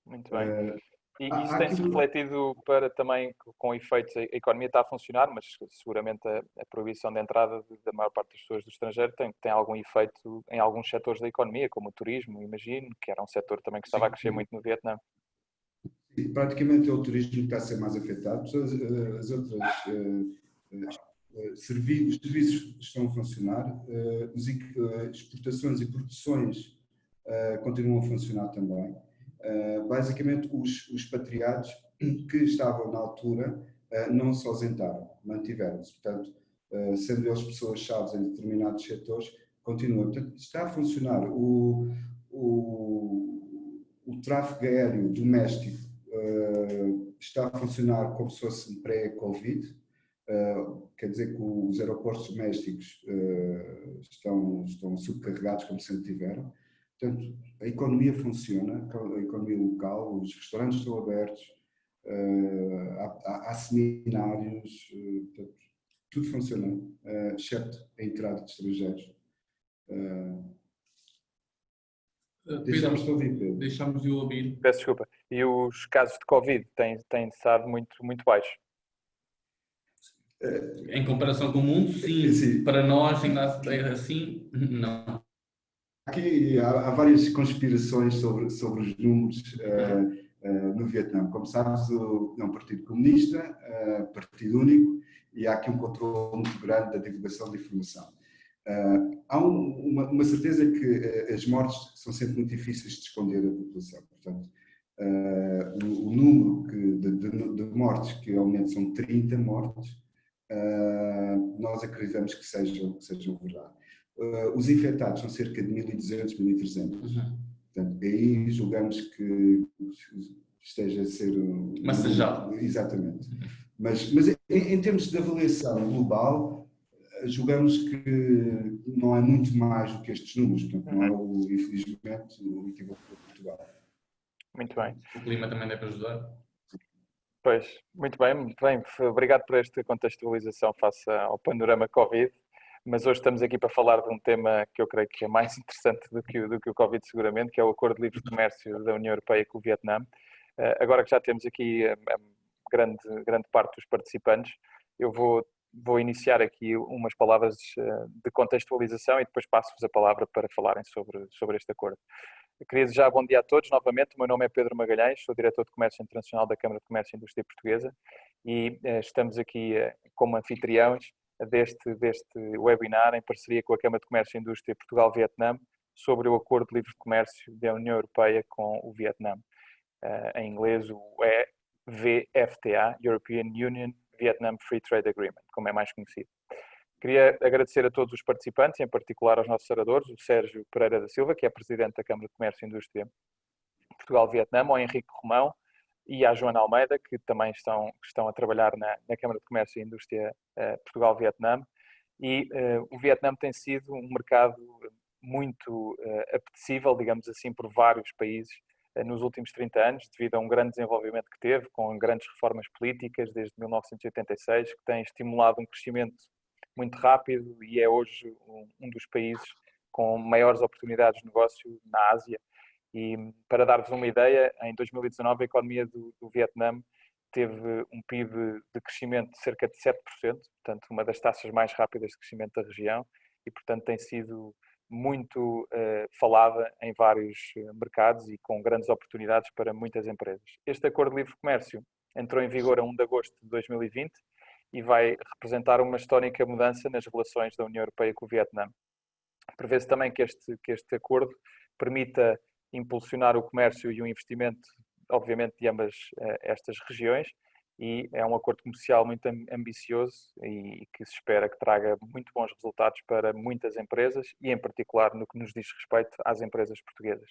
Muito bem. Eh, E isso há aqui tem-se refletido para também, com efeitos, a economia está a funcionar, mas seguramente a proibição de entrada da maior parte das pessoas do estrangeiro tem algum efeito em alguns setores da economia, como o turismo, imagino, que era um setor também que estava a crescer muito no Vietnã. praticamente é o turismo que está a ser mais afetado. As outras os serviços estão a funcionar, exportações e produções continuam a funcionar também. Basicamente, os expatriados que estavam na altura não se ausentaram, mantiveram-se. Portanto, sendo eles pessoas-chave em determinados setores, continua. Portanto, está a funcionar. O tráfego aéreo doméstico está a funcionar como se fosse um pré-Covid. Quer dizer que os aeroportos domésticos estão subcarregados como sempre tiveram. Portanto, a economia funciona, a economia local, os restaurantes estão abertos, há seminários, portanto, tudo funciona, exceto a entrada de estrangeiros. Deixámos de ouvir, Pedro. Deixámos de ouvir. Peço desculpa. E os casos de Covid têm estado muito, muito baixos. Em comparação com o mundo, sim. Sim. Para nós, ainda assim, não. Aqui há várias conspirações sobre os números no Vietnã. Como sabes, é um partido comunista, partido único, e há aqui um controle muito grande da divulgação de informação. Há uma certeza que as mortes são sempre muito difíceis de esconder da população. Portanto, o número de mortes que aumenta são 30 mortes, nós acreditamos que sejam verdade. Os infectados são cerca de 1.200, 1.300. Portanto, aí julgamos que esteja a ser massajado. Exatamente. Mas em termos de avaliação global, julgamos que não é muito mais do que estes números. Portanto, não é, infelizmente, o equivalente de Portugal. Muito bem. O clima também deve ajudar. Pois, muito bem, muito bem. Obrigado por esta contextualização face ao panorama Covid. Mas hoje estamos aqui para falar de um tema que eu creio que é mais interessante do que o Covid, seguramente, que é o Acordo de Livre de Comércio da União Europeia com o Vietnã. Agora que já temos aqui a grande parte dos participantes, eu vou iniciar aqui umas palavras de contextualização e depois passo-vos a palavra para falarem sobre este acordo. Eu queria desejar bom dia a todos. Novamente, o meu nome é Pedro Magalhães, sou diretor de Comércio Internacional da Câmara de Comércio e Indústria Portuguesa e estamos aqui como anfitriões deste webinar em parceria com a Câmara de Comércio e Indústria Portugal-Vietnã sobre o Acordo de Livre de Comércio da União Europeia com o Vietnã. Em inglês, o EVFTA, European Union Vietnam Free Trade Agreement, como é mais conhecido. Queria agradecer a todos os participantes, em particular aos nossos oradores, o Sérgio Pereira da Silva, que é Presidente da Câmara de Comércio e Indústria Portugal-Vietnã, ao Henrique Romão e à Joana Almeida, que também estão a trabalhar na Câmara de Comércio e Indústria Portugal-Vietnã. E o Vietnã tem sido um mercado muito apetecível, digamos assim, por vários países nos últimos 30 anos, devido a um grande desenvolvimento que teve, com grandes reformas políticas desde 1986, que tem estimulado um crescimento muito rápido e é hoje um dos países com maiores oportunidades de negócio na Ásia. E para dar-vos uma ideia, em 2019 a economia do Vietnã teve um PIB de crescimento de cerca de 7%, portanto uma das taxas mais rápidas de crescimento da região e portanto tem sido muito falada em vários mercados e com grandes oportunidades para muitas empresas. Este Acordo de Livre Comércio entrou em vigor a 1 de agosto de 2020 e vai representar uma histórica mudança nas relações da União Europeia com o Vietnã. Prevê-se também que este acordo permita impulsionar o comércio e o investimento, obviamente, de ambas estas regiões, e é um acordo comercial muito ambicioso e que se espera que traga muito bons resultados para muitas empresas e, em particular, no que nos diz respeito às empresas portuguesas.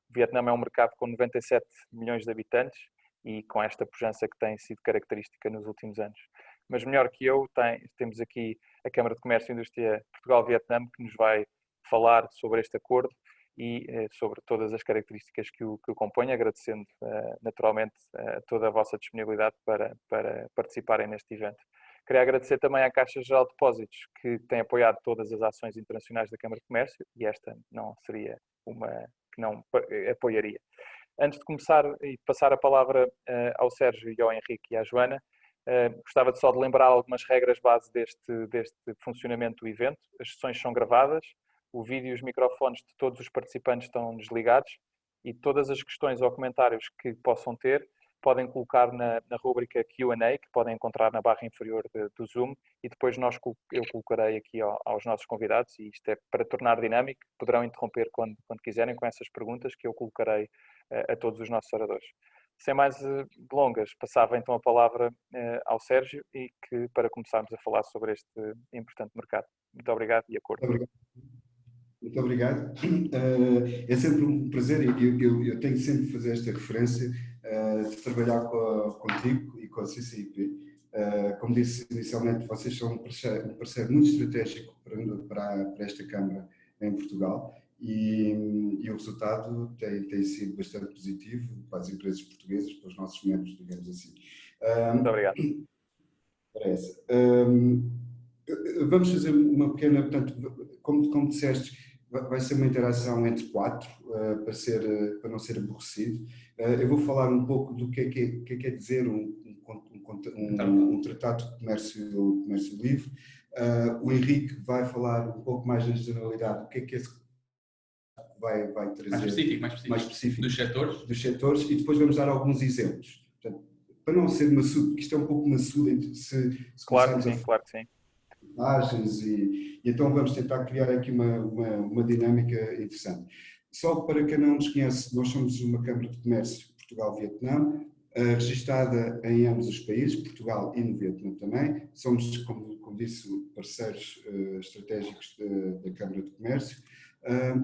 O Vietnã é um mercado com 97 milhões de habitantes e com esta pujança que tem sido característica nos últimos anos. Mas melhor que eu, temos aqui a Câmara de Comércio e Indústria Portugal-Vietnã, que nos vai falar sobre este acordo e sobre todas as características que o compõem, agradecendo naturalmente toda a vossa disponibilidade para participarem neste evento. Queria agradecer também à Caixa Geral de Depósitos, que tem apoiado todas as ações internacionais da Câmara de Comércio, e esta não seria uma que não apoiaria. Antes de começar e passar a palavra ao Sérgio e ao Henrique e à Joana, gostava só de lembrar algumas regras base deste funcionamento do evento. As sessões são gravadas, o vídeo e os microfones de todos os participantes estão desligados e todas as questões ou comentários que possam ter podem colocar na rúbrica Q&A, que podem encontrar na barra inferior do Zoom, e depois eu colocarei aqui aos nossos convidados, e isto é para tornar dinâmico, poderão interromper quando quiserem com essas perguntas que eu colocarei a todos os nossos oradores. Sem mais delongas, passava então a palavra ao Sérgio e para começarmos a falar sobre este importante mercado. Muito obrigado e acordo. Muito obrigado. É sempre um prazer e eu tenho sempre que fazer esta referência de trabalhar contigo e com a CCIP. Como disse inicialmente, vocês são um parceiro muito estratégico para esta Câmara em Portugal e o resultado tem sido bastante positivo para as empresas portuguesas, para os nossos membros, digamos assim. Muito obrigado. Parece. Vamos fazer uma pequena, portanto, como disseste, vai ser uma interação entre quatro, para não ser aborrecido. Eu vou falar um pouco do que é dizer um tratado de comércio livre. O Henrique vai falar um pouco mais na generalidade do que esse vai trazer mais específico dos setores e depois vamos dar alguns exemplos. Portanto, para não ser maçudo, porque isto é um pouco maçudo se claro que sim. Imagens e então vamos tentar criar aqui uma dinâmica interessante. Só para quem não nos conhece, nós somos uma Câmara de Comércio Portugal-Vietnã, registada em ambos os países, Portugal e no Vietnã também. Somos, como disse, parceiros estratégicos da Câmara de Comércio.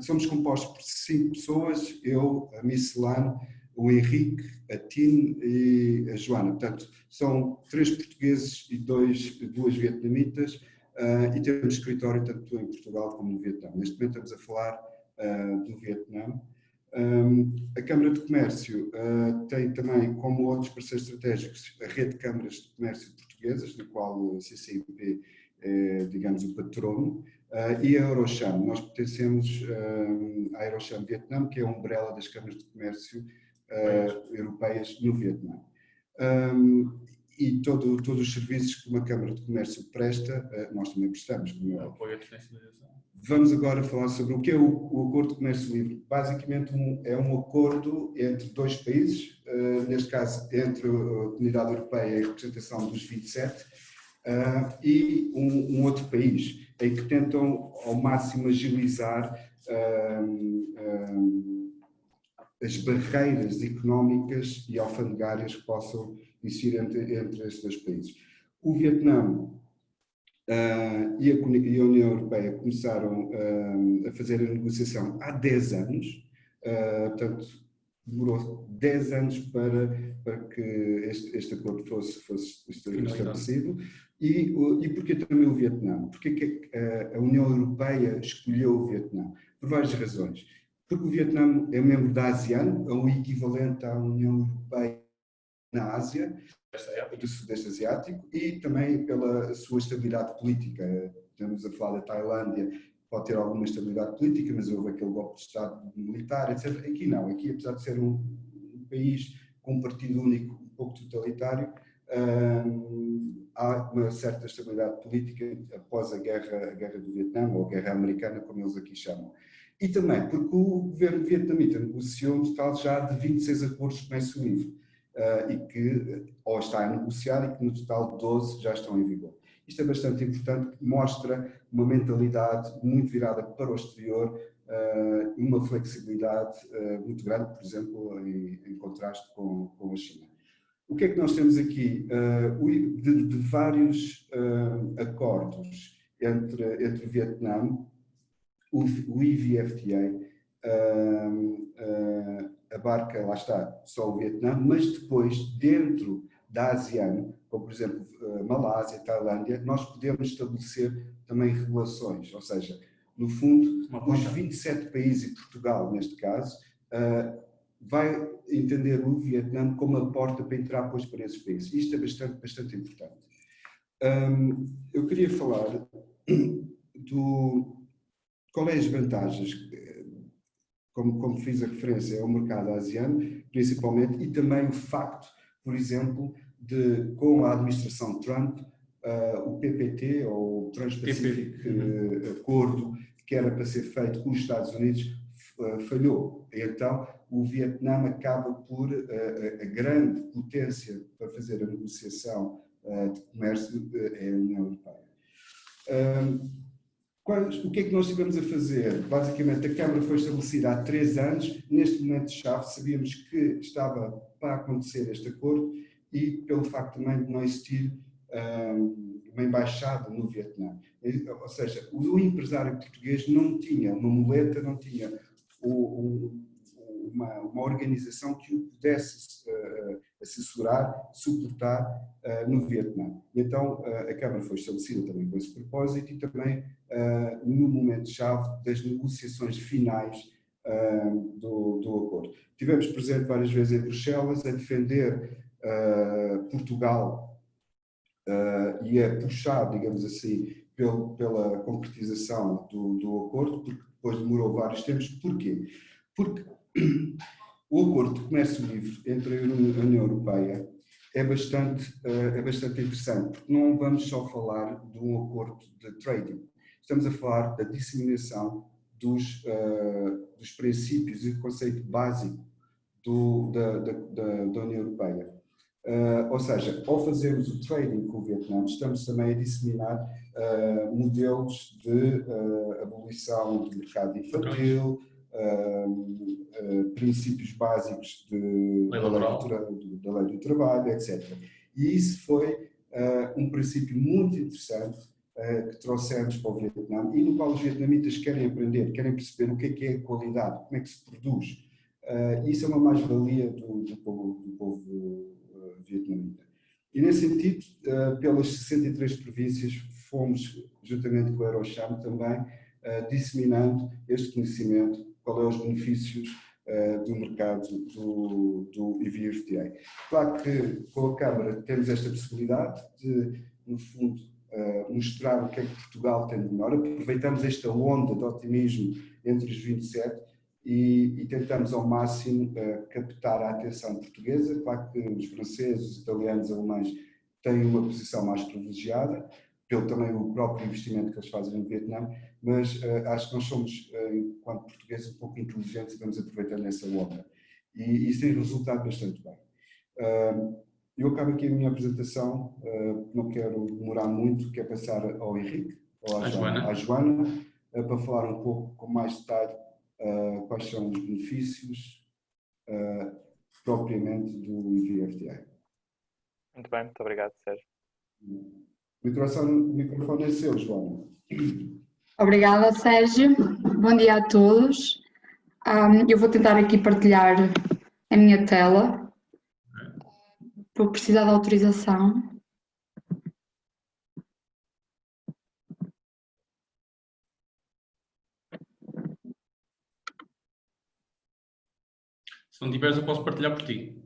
Somos compostos por 5 pessoas, eu, a Miscelano, o Henrique, a Tine e a Joana. Portanto, são 3 portugueses e 2 vietnamitas e temos escritório tanto em Portugal como no Vietnã. Neste momento estamos a falar do Vietnã. A Câmara de Comércio tem também, como outros parceiros estratégicos, a rede de câmaras de comércio portuguesas, na qual a CCIP é, digamos, o patrono, e a Eurocham. Nós pertencemos à Eurocham Vietnã, que é a umbrella das câmaras de comércio europeias no Vietnã. E todos os serviços que uma Câmara de Comércio presta, nós também prestamos. Apoio à internacionalização. Vamos agora falar sobre o que é o Acordo de Comércio Livre. Basicamente é um acordo entre 2 países, neste caso entre a Comunidade Europeia e a representação dos 27, e um outro país, em que tentam ao máximo agilizar as barreiras económicas e alfandegárias que possam existir entre estes 2 países. O Vietnã e a União Europeia começaram a fazer a negociação há 10 anos, portanto, demorou 10 anos para que este acordo fosse estabelecido. E porquê também o Vietnã? Porquê que a União Europeia escolheu o Vietnã? Por várias razões. Porque o Vietnã é membro da ASEAN, é o equivalente à União Europeia na Ásia, do Sudeste Asiático, e também pela sua estabilidade política. Estamos a falar da Tailândia, pode ter alguma estabilidade política, mas houve aquele golpe de Estado militar, etc. Aqui não, aqui apesar de ser um país com um partido único um pouco totalitário, há uma certa estabilidade política após a guerra do Vietnã, ou a guerra americana, como eles aqui chamam. E também porque o governo vietnamita negociou um total já de 26 acordos de comércio livre, e que ou está a negociar e que no total 12 já estão em vigor. Isto é bastante importante, mostra uma mentalidade muito virada para o exterior, uma flexibilidade muito grande, por exemplo, em contraste com a China. O que é que nós temos aqui? De vários acordos entre o Vietnã, o EVFTA abarca, lá está, só o Vietnã, mas depois, dentro da ASEAN, como por exemplo Malásia, Tailândia, nós podemos estabelecer também regulações, ou seja, no fundo, os 27 países e Portugal, neste caso, vai entender o Vietnã como a porta para entrar depois para esses países. Isto é bastante importante. Eu queria falar qual é as vantagens, como fiz a referência, é o mercado asiano, principalmente, e também o facto, por exemplo, de, com a administração Trump, o PPT, ou o Trans-Pacific Acordo, que era para ser feito com os Estados Unidos, falhou. Então, o Vietnã acaba por a grande potência para fazer a negociação de comércio é a União Europeia. O que é que nós estivemos a fazer? Basicamente, a Câmara foi estabelecida há 3 anos. Neste momento-chave, sabíamos que estava para acontecer este acordo e pelo facto também de não existir uma embaixada no Vietnã. Ou seja, o empresário português não tinha uma muleta, não tinha uma organização que o pudesse assessorar, suportar no Vietnã. Então, a Câmara foi estabelecida também com esse propósito e também no momento-chave das negociações finais do acordo. Tivemos presente várias vezes em Bruxelas a defender Portugal e a puxar, digamos assim, pela concretização do acordo, porque depois demorou vários tempos. Porquê? Porque o acordo de comércio livre entre a União Europeia é bastante interessante, porque não vamos só falar de um acordo de trading, estamos a falar da disseminação dos princípios e do conceito básico da União Europeia. Ou seja, ao fazermos o trading com o Vietnã, estamos também a disseminar modelos de abolição do mercado infantil, princípios básicos da lei do trabalho, etc. E isso foi um princípio muito interessante que trouxemos para o Vietnã e no qual os vietnamitas querem aprender, querem perceber o que é a qualidade, como é que se produz. Isso é uma mais-valia do povo vietnamita. E nesse sentido, pelas 63 províncias, fomos, juntamente com a Eurocham, também disseminando este conhecimento, qual é os benefícios do mercado do EVFTA. Claro que com a Câmara temos esta possibilidade de, no fundo, mostrar o que é que Portugal tem de melhor. Aproveitamos esta onda de otimismo entre os 27 e tentamos ao máximo captar a atenção portuguesa. Claro que os franceses, os italianos, os alemães têm uma posição mais privilegiada, pelo também o próprio investimento que eles fazem no Vietnã, mas acho que nós somos, enquanto portugueses, um pouco inteligentes e vamos aproveitando essa onda. E isso tem resultado bastante bem. Eu acabo aqui a minha apresentação, não quero demorar muito, quero passar ao Henrique, ou à Joana, para falar um pouco com mais detalhe quais são os benefícios propriamente do EVFTA. Muito bem, muito obrigado, Sérgio. O microfone é seu, Joana. Obrigada, Sérgio. Bom dia a todos. Eu vou tentar aqui partilhar a minha tela. Vou precisar de autorização. Se não tiveres, eu posso partilhar por ti.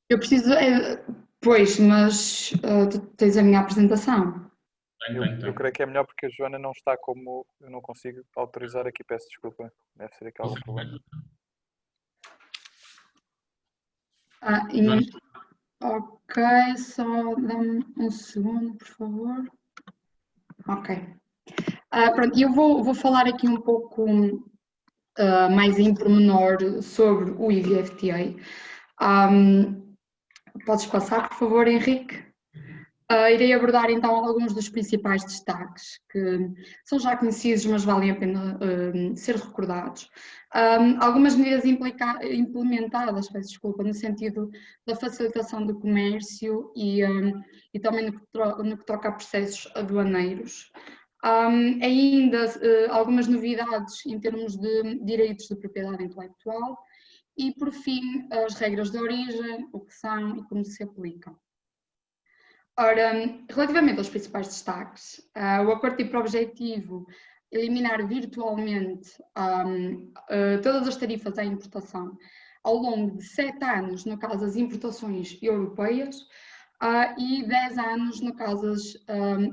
Eu preciso... pois, mas tu tens a minha apresentação. Eu creio que é melhor porque a Joana não está como... Eu não consigo autorizar aqui, peço desculpa. Deve ser aquele problema. Ok, só dá-me um segundo, por favor. Ok. Pronto, eu vou falar aqui um pouco mais em pormenor sobre o EVFTA. Podes passar, por favor, Henrique? Irei abordar então alguns dos principais destaques, que são já conhecidos, mas valem a pena ser recordados. Algumas medidas implementadas, peço desculpa, no sentido da facilitação do comércio e também no que toca a processos aduaneiros. Ainda algumas novidades em termos de direitos de propriedade intelectual e, por fim, as regras de origem, o que são e como se aplicam. Ora, relativamente aos principais destaques, o acordo tem por objetivo eliminar virtualmente todas as tarifas à importação ao longo de 7 anos, no caso das importações europeias, e 10 anos, no caso das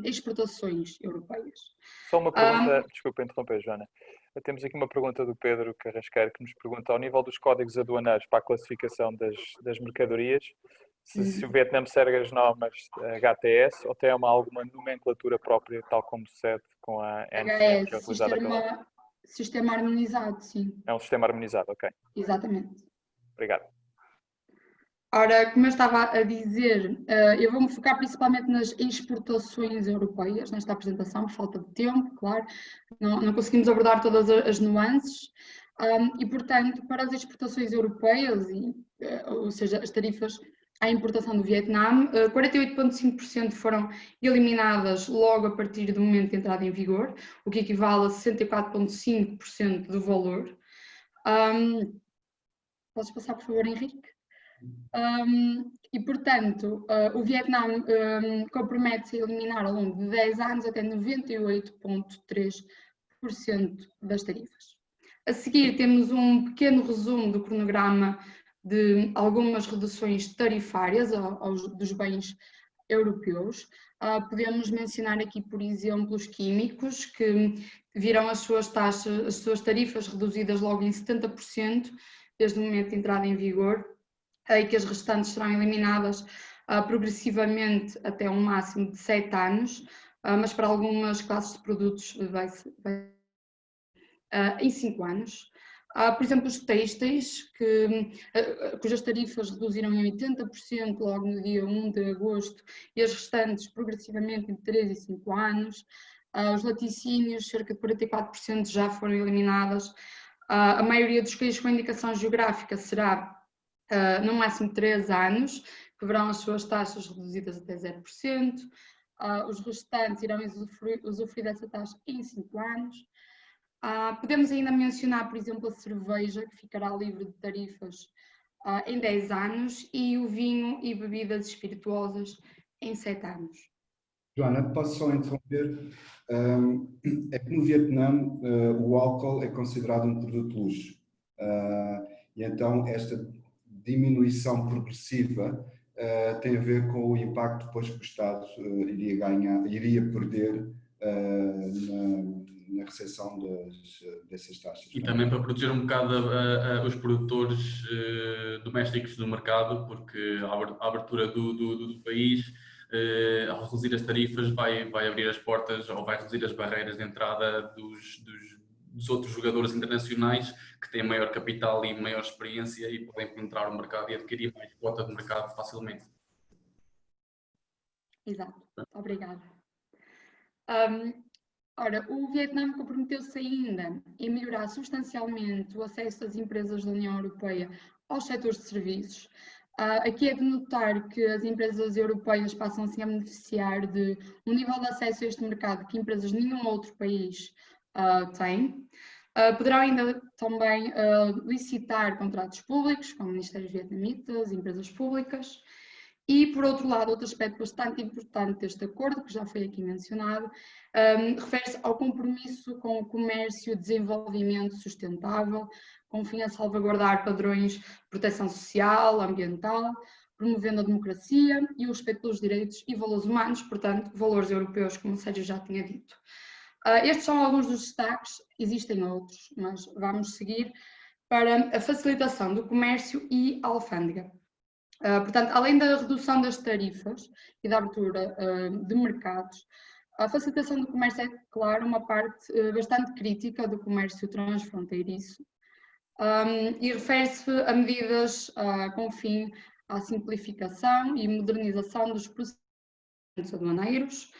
exportações europeias. Só uma pergunta, desculpa interromper, Joana. Temos aqui uma pergunta do Pedro Carrasqueiro que nos pergunta, ao nível dos códigos aduaneiros para a classificação das mercadorias, se o Vietnã segue as normas HTS ou tem alguma nomenclatura própria, tal como sucede com a NCM, que é HS, utilizada pela... sistema harmonizado, sim, É um sistema harmonizado, ok. exatamente. Obrigado. Ora, como eu estava a dizer, eu vou-me focar principalmente nas exportações europeias, nesta apresentação, por falta de tempo, claro, não conseguimos abordar todas as nuances, e, portanto, para as exportações europeias, ou seja, as tarifas à importação do Vietnã, 48,5% foram eliminadas logo a partir do momento de entrada em vigor, o que equivale a 64,5% do valor. Podes passar, por favor, Henrique? E, portanto, o Vietnã compromete-se a eliminar ao longo de 10 anos até 98,3% das tarifas. A seguir, temos um pequeno resumo do cronograma de algumas reduções tarifárias dos bens europeus. Podemos mencionar aqui, por exemplo, os químicos, que viram as suas tarifas reduzidas logo em 70% desde o momento de entrada em vigor, e que as restantes serão eliminadas progressivamente até um máximo de 7 anos, mas para algumas classes de produtos vai em 5 anos. Por exemplo, os têxteis, cujas tarifas reduziram em 80% logo no dia 1 de agosto e as restantes progressivamente entre 3 e 5 anos. Os laticínios, cerca de 44% já foram eliminadas. A maioria dos países com indicação geográfica será no máximo 3 anos, que verão as suas taxas reduzidas até 0%. Os restantes irão usufruir dessa taxa em 5 anos. Podemos ainda mencionar, por exemplo, a cerveja, que ficará livre de tarifas em 10 anos, e o vinho e bebidas espirituosas em 7 anos. Joana, posso só interromper? É que no Vietnã o álcool é considerado um produto de luxo. E então esta diminuição progressiva tem a ver com o impacto depois que o Estado iria perder na recepção dessas taxas. E também para proteger um bocado os produtores domésticos do mercado, porque a abertura do país, ao reduzir as tarifas, vai abrir as portas ou vai reduzir as barreiras de entrada dos outros jogadores internacionais que têm maior capital e maior experiência e podem penetrar o mercado e adquirir mais cota de mercado facilmente. Exato, obrigada. Ora, o Vietnã comprometeu-se ainda em melhorar substancialmente o acesso das empresas da União Europeia aos setores de serviços. Aqui é de notar que as empresas europeias passam assim a beneficiar de um nível de acesso a este mercado que empresas de nenhum outro país têm. Poderão ainda também licitar contratos públicos com ministérios vietnamitas, empresas públicas. E, por outro lado, outro aspecto bastante importante deste acordo, que já foi aqui mencionado, refere-se ao compromisso com o comércio e desenvolvimento sustentável, com o fim a salvaguardar padrões de proteção social, ambiental, promovendo a democracia e o respeito pelos direitos e valores humanos, portanto, valores europeus, como o Sérgio já tinha dito. Estes são alguns dos destaques, existem outros, mas vamos seguir para a facilitação do comércio e a alfândega. Portanto, além da redução das tarifas e da abertura de mercados, a facilitação do comércio é, claro, uma parte bastante crítica do comércio transfronteiriço e refere-se a medidas com fim à simplificação e modernização dos procedimentos aduaneiros,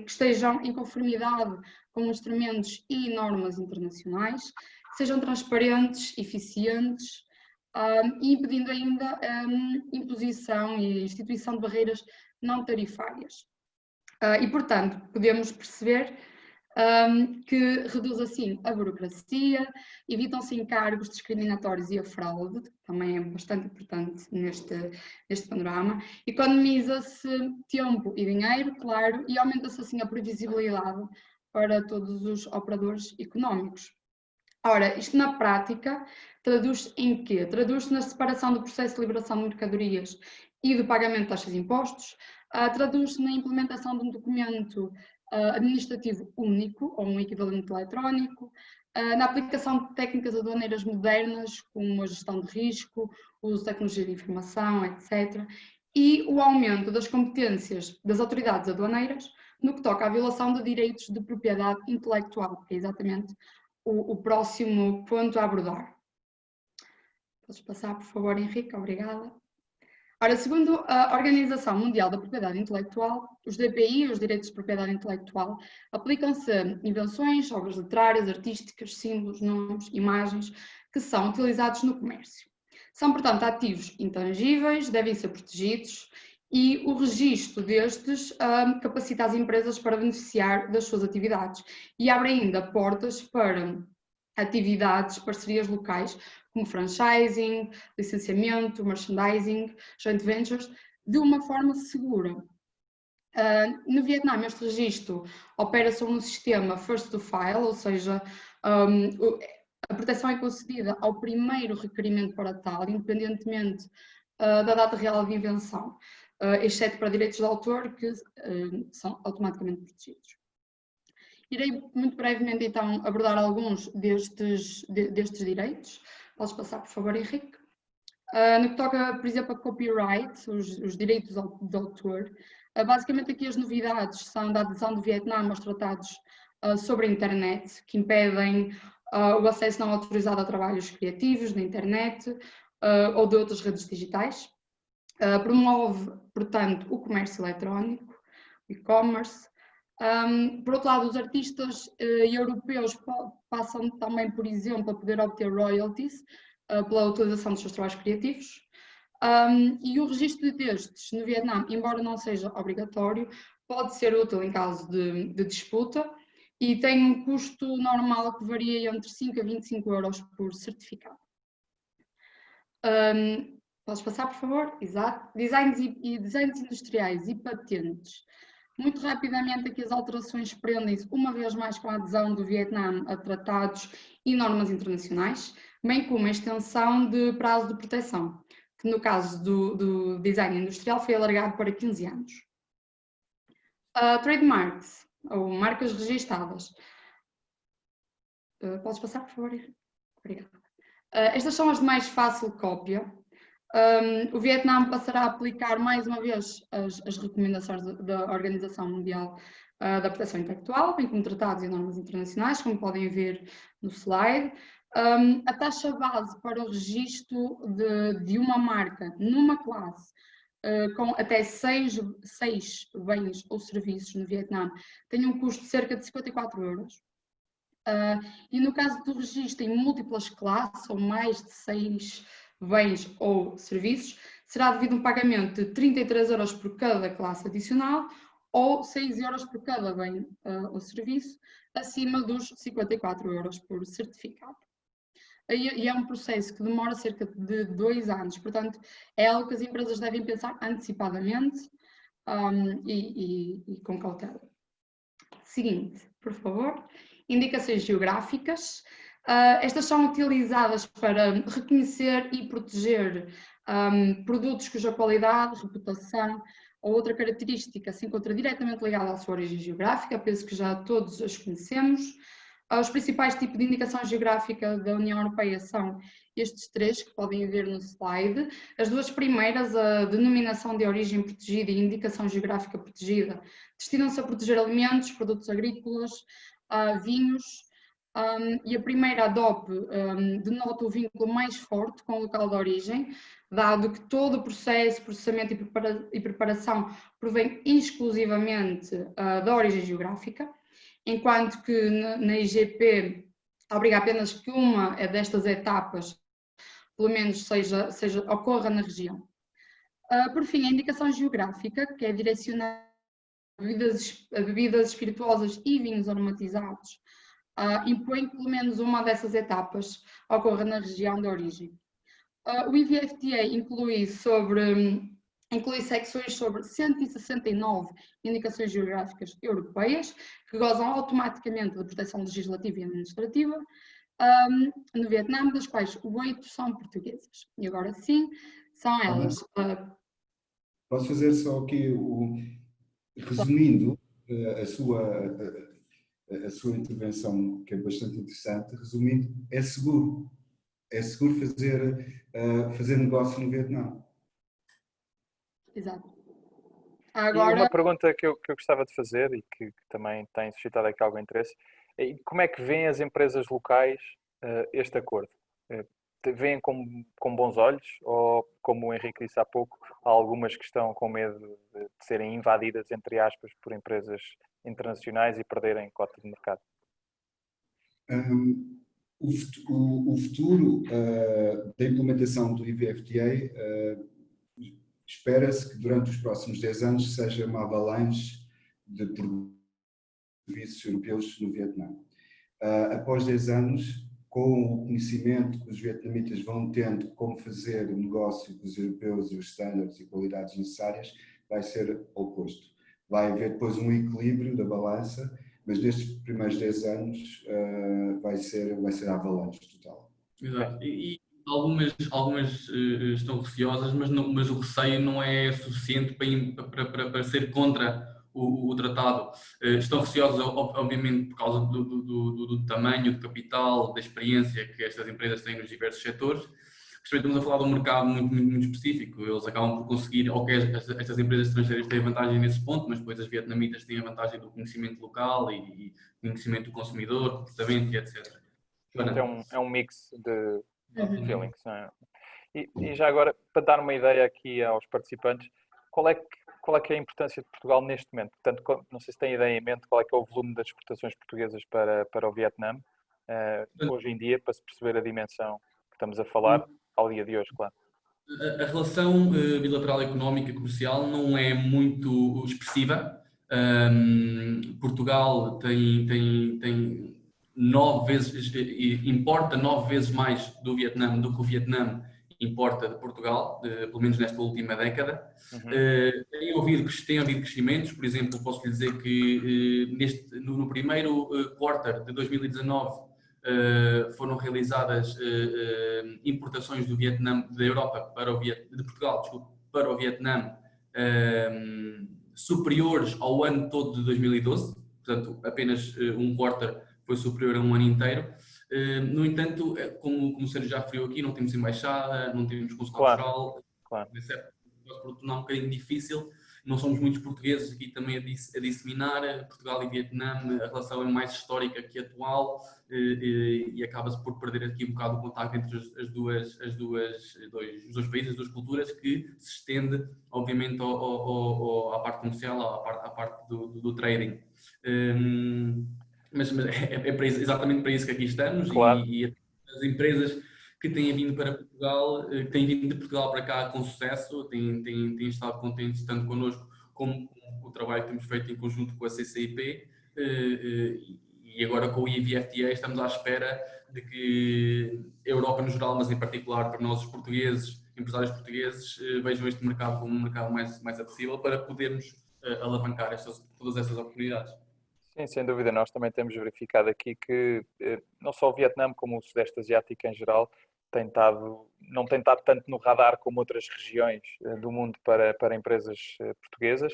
que estejam em conformidade com instrumentos e normas internacionais, que sejam transparentes, eficientes, e impedindo ainda imposição e instituição de barreiras não tarifárias. E, portanto, podemos perceber que reduz assim a burocracia, evitam-se encargos discriminatórios e a fraude, que também é bastante importante neste panorama, economiza-se tempo e dinheiro, claro, e aumenta-se assim a previsibilidade para todos os operadores económicos. Ora, isto na prática traduz-se em quê? Traduz-se na separação do processo de liberação de mercadorias e do pagamento de taxas de impostos, traduz-se na implementação de um documento administrativo único, ou um equivalente eletrónico, na aplicação de técnicas aduaneiras modernas, como a gestão de risco, o uso de tecnologia de informação, etc., e o aumento das competências das autoridades aduaneiras no que toca à violação de direitos de propriedade intelectual, que é exatamente o próximo ponto a abordar. Podes passar, por favor, Henrique? Obrigada. Ora, segundo a Organização Mundial da Propriedade Intelectual, os DPI, os direitos de propriedade intelectual, aplicam-se a invenções, obras literárias, artísticas, símbolos, nomes, imagens, que são utilizados no comércio. São, portanto, ativos intangíveis, devem ser protegidos e o registro destes capacita as empresas para beneficiar das suas atividades e abre ainda portas para atividades, parcerias locais, como franchising, licenciamento, merchandising, joint ventures, de uma forma segura. No Vietnã, este registro opera sobre um sistema first to file, ou seja, a proteção é concedida ao primeiro requerimento para tal, independentemente da data real de invenção, exceto para direitos de autor, que são automaticamente protegidos. Irei muito brevemente, então, abordar alguns destes direitos. Podes passar, por favor, Henrique? No que toca, por exemplo, a copyright, os direitos de autor, basicamente aqui as novidades são da adesão do Vietnã aos tratados sobre a internet, que impedem o acesso não autorizado a trabalhos criativos na internet ou de outras redes digitais. Promove, portanto, o comércio eletrónico, o e-commerce. Por outro lado, os artistas europeus passam também, por exemplo, a poder obter royalties pela utilização dos seus trabalhos criativos. E o registro destes no Vietnã, embora não seja obrigatório, pode ser útil em caso de disputa e tem um custo normal que varia entre 5 a 25 euros por certificado. Podes passar, por favor? Exato. Designs industriais e patentes. Muito rapidamente aqui as alterações prendem-se uma vez mais com a adesão do Vietnã a tratados e normas internacionais, bem como a extensão de prazo de proteção, que no caso do design industrial foi alargado para 15 anos. Trademarks, ou marcas registadas. Podes passar, por favor? Obrigada. Estas são as de mais fácil cópia. O Vietnã passará a aplicar mais uma vez as recomendações da Organização Mundial da Proteção Intelectual, bem como tratados e normas internacionais, como podem ver no slide. A taxa base para o registro de uma marca numa classe com até 6 bens ou serviços no Vietnã tem um custo de cerca de 54 euros. E no caso do registro em múltiplas classes, ou mais de 6 bens ou serviços, será devido um pagamento de 33 euros por cada classe adicional ou 6 euros por cada bem ou serviço, acima dos 54 euros por certificado. E é um processo que demora cerca de 2 anos, portanto, é algo que as empresas devem pensar antecipadamente e com cautela. Seguinte, por favor. Indicações geográficas. Estas são utilizadas para reconhecer e proteger produtos cuja qualidade, reputação ou outra característica se encontra diretamente ligada à sua origem geográfica. Penso que já todos as conhecemos. Os principais tipos de indicação geográfica da União Europeia são estes 3 que podem ver no slide. As 2 primeiras, a denominação de origem protegida e a indicação geográfica protegida, destinam-se a proteger alimentos, produtos agrícolas, vinhos, e a primeira, a DOP, denota o vínculo mais forte com o local de origem, dado que todo o processo, processamento e preparação provém exclusivamente da origem geográfica, enquanto que na IGP obriga apenas que uma destas etapas, pelo menos, ocorra na região. Por fim, a indicação geográfica, que é direcionada a bebidas espirituosas e vinhos aromatizados, impõe que pelo menos uma dessas etapas ocorra na região de origem. O IVFTA inclui secções sobre 169 indicações geográficas europeias, que gozam automaticamente de proteção legislativa e administrativa, no Vietnã, das quais 8 são portuguesas. E agora sim, são elas. Posso fazer só aqui resumindo a sua intervenção, que é bastante interessante, resumindo, é seguro. É seguro fazer negócio no Vietnã. Exato. E Agora, uma pergunta que eu gostava de fazer e que também tem suscitado aqui algum interesse, é como é que veem as empresas locais este acordo? Veem com bons olhos ou, como o Henrique disse há pouco, há algumas que estão com medo de serem invadidas, entre aspas, por empresas internacionais e perderem cota de mercado? O futuro da implementação do IVFTA espera-se que durante os próximos 10 anos seja uma avalanche de serviços europeus no Vietnã. Após 10 anos, com o conhecimento que os vietnamitas vão tendo como fazer negócio com os europeus e os standards e qualidades necessárias, vai ser oposto. Vai haver depois um equilíbrio da balança, mas nestes primeiros 10 anos vai ser a avalanche total. Exato. E algumas estão receosas, mas o receio não é suficiente para ser contra o tratado. Estão receosas, obviamente, por causa do tamanho, do capital, da experiência que estas empresas têm nos diversos setores. Estamos a falar de um mercado muito específico. Eles acabam por conseguir, ok, estas empresas estrangeiras têm vantagem nesse ponto, mas depois as vietnamitas têm a vantagem do conhecimento local e conhecimento do consumidor, comportamento e etc. É um mix de Uhum. feelings, não é? E já agora, para dar uma ideia aqui aos participantes, qual é que é a importância de Portugal neste momento? Portanto, não sei se têm ideia em mente qual é que é o volume das exportações portuguesas para o Vietnã, hoje em dia, para se perceber a dimensão que estamos a falar, ao dia de hoje, claro. A relação bilateral económica e comercial não é muito expressiva. Portugal tem 9 vezes, importa 9 vezes mais do Vietnã do que o Vietnã importa de Portugal, pelo menos nesta última década. Tem havido crescimentos, por exemplo, posso lhe dizer que no primeiro quarter de 2019 foram realizadas importações do Vietnã, da Europa de Portugal, desculpe, para o Vietnã, superiores ao ano todo de 2012, portanto apenas um quarter foi superior a um ano inteiro. No entanto, como o Sérgio já referiu aqui, não temos embaixada, não temos consulado-geral, claro. Por tornar um bocadinho difícil. Não somos muitos portugueses aqui também a disseminar. Portugal e Vietnã, a relação é mais histórica que atual e acaba-se por perder aqui um bocado o contacto entre os dois países, as duas culturas, que se estende, obviamente, à parte comercial, à parte do trading. Mas exatamente para isso que aqui estamos, Claro. e as empresas que têm vindo para Portugal, que têm vindo de Portugal para cá com sucesso, têm estado contentes tanto connosco como com o trabalho que temos feito em conjunto com a CCIP, e agora com o IVFTA estamos à espera de que a Europa no geral, mas em particular para nós os portugueses, empresários portugueses, vejam este mercado como um mercado mais acessível para podermos alavancar todas essas oportunidades. Sim, sem dúvida. Nós também temos verificado aqui que não só o Vietnã, como o Sudeste Asiático em geral, não tem estado tanto no radar como outras regiões do mundo para empresas portuguesas,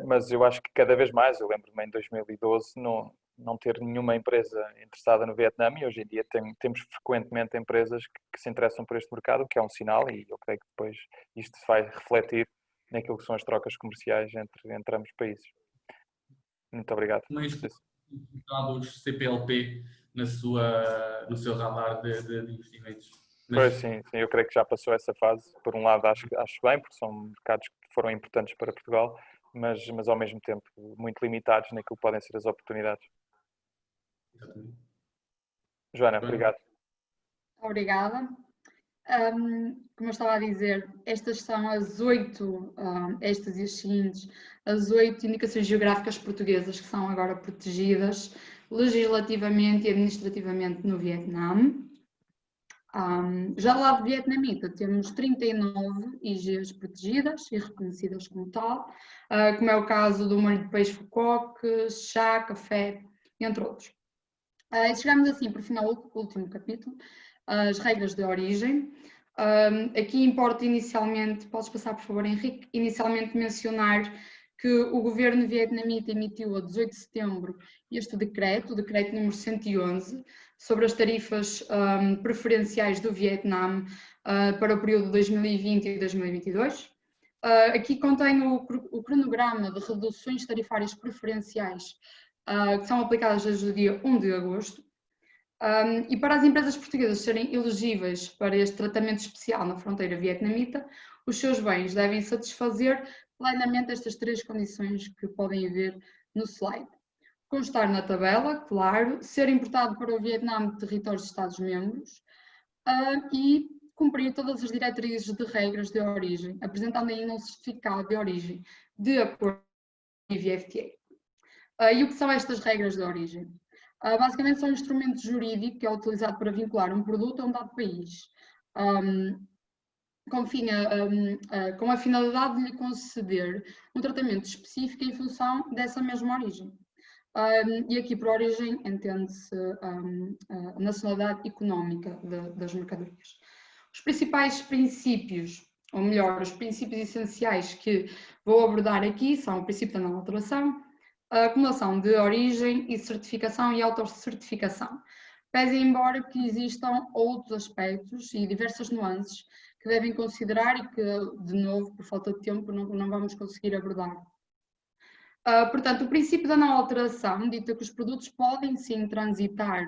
mas eu acho que cada vez mais, eu lembro-me em 2012 não ter nenhuma empresa interessada no Vietnã, e hoje em dia temos frequentemente empresas que se interessam por este mercado, o que é um sinal, e eu creio que depois isto se vai refletir naquilo que são as trocas comerciais entre ambos os países. Muito obrigado. Mas os CPLP no seu radar de investimentos. Pois sim, eu creio que já passou essa fase. Por um lado acho bem, porque são mercados que foram importantes para Portugal, mas ao mesmo tempo muito limitados naquilo que podem ser as oportunidades. Exatamente. Joana, obrigado. Obrigada. Como eu estava a dizer, estas são estas e as seguintes, as 8 indicações geográficas portuguesas que são agora protegidas legislativamente e administrativamente no Vietnã. Já do lado vietnamita temos 39 IGs protegidas e reconhecidas como tal, como é o caso do molho de peixe Phuoc, chá, café, entre outros. Chegamos assim para o final do último capítulo, as regras de origem. Aqui importa inicialmente, podes passar por favor Henrique, inicialmente mencionar que o governo vietnamita emitiu a 18 de setembro este decreto, o decreto número 111, sobre as tarifas preferenciais do Vietnã para o período de 2020 e 2022. Aqui contém o cronograma de reduções tarifárias preferenciais que são aplicadas desde o dia 1 de agosto. E para as empresas portuguesas serem elegíveis para este tratamento especial na fronteira vietnamita, os seus bens devem satisfazer plenamente estas 3 condições que podem ver no slide. Constar na tabela, claro, ser importado para o Vietnã de territórios de Estados-membros e cumprir todas as diretrizes de regras de origem, apresentando ainda um certificado de origem de acordo com o IVFTA. E o que são estas regras de origem? Basicamente são um instrumento jurídico que é utilizado para vincular um produto a um dado país, com a finalidade de lhe conceder um tratamento específico em função dessa mesma origem. E aqui por origem entende-se a nacionalidade económica das mercadorias. Os principais princípios, ou melhor, os princípios essenciais que vou abordar aqui são o princípio da não alteração, a acumulação de origem e certificação e autocertificação. Pese embora que existam outros aspectos e diversas nuances que devem considerar e que, de novo, por falta de tempo, não vamos conseguir abordar. Portanto, o princípio da não alteração dita que os produtos podem sim transitar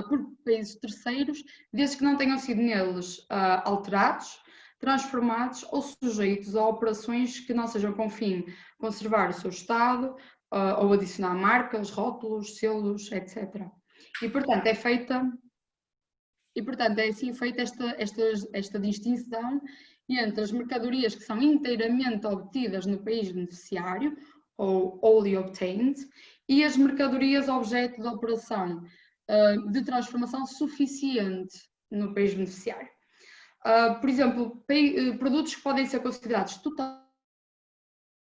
por países terceiros, desde que não tenham sido neles alterados, transformados ou sujeitos a operações que não sejam com fim conservar o seu estado ou adicionar marcas, rótulos, selos, etc. E portanto é assim feita esta distinção entre as mercadorias que são inteiramente obtidas no país beneficiário, ou wholly obtained, e as mercadorias objeto de operação de transformação suficiente no país beneficiário. Por exemplo, produtos que podem ser considerados totalmente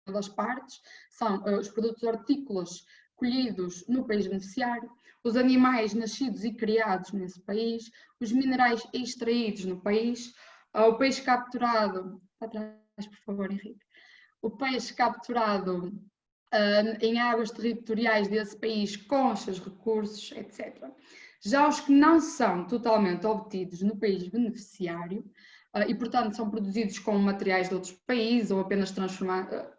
das partes são os produtos hortícolas colhidos no país beneficiário, os animais nascidos e criados nesse país, os minerais extraídos no país, o peixe capturado, atrás por favor Henrique, o peixe capturado em águas territoriais desse país com os seus recursos, etc. Já os que não são totalmente obtidos no país beneficiário e, portanto, são produzidos com materiais de outros países ou apenas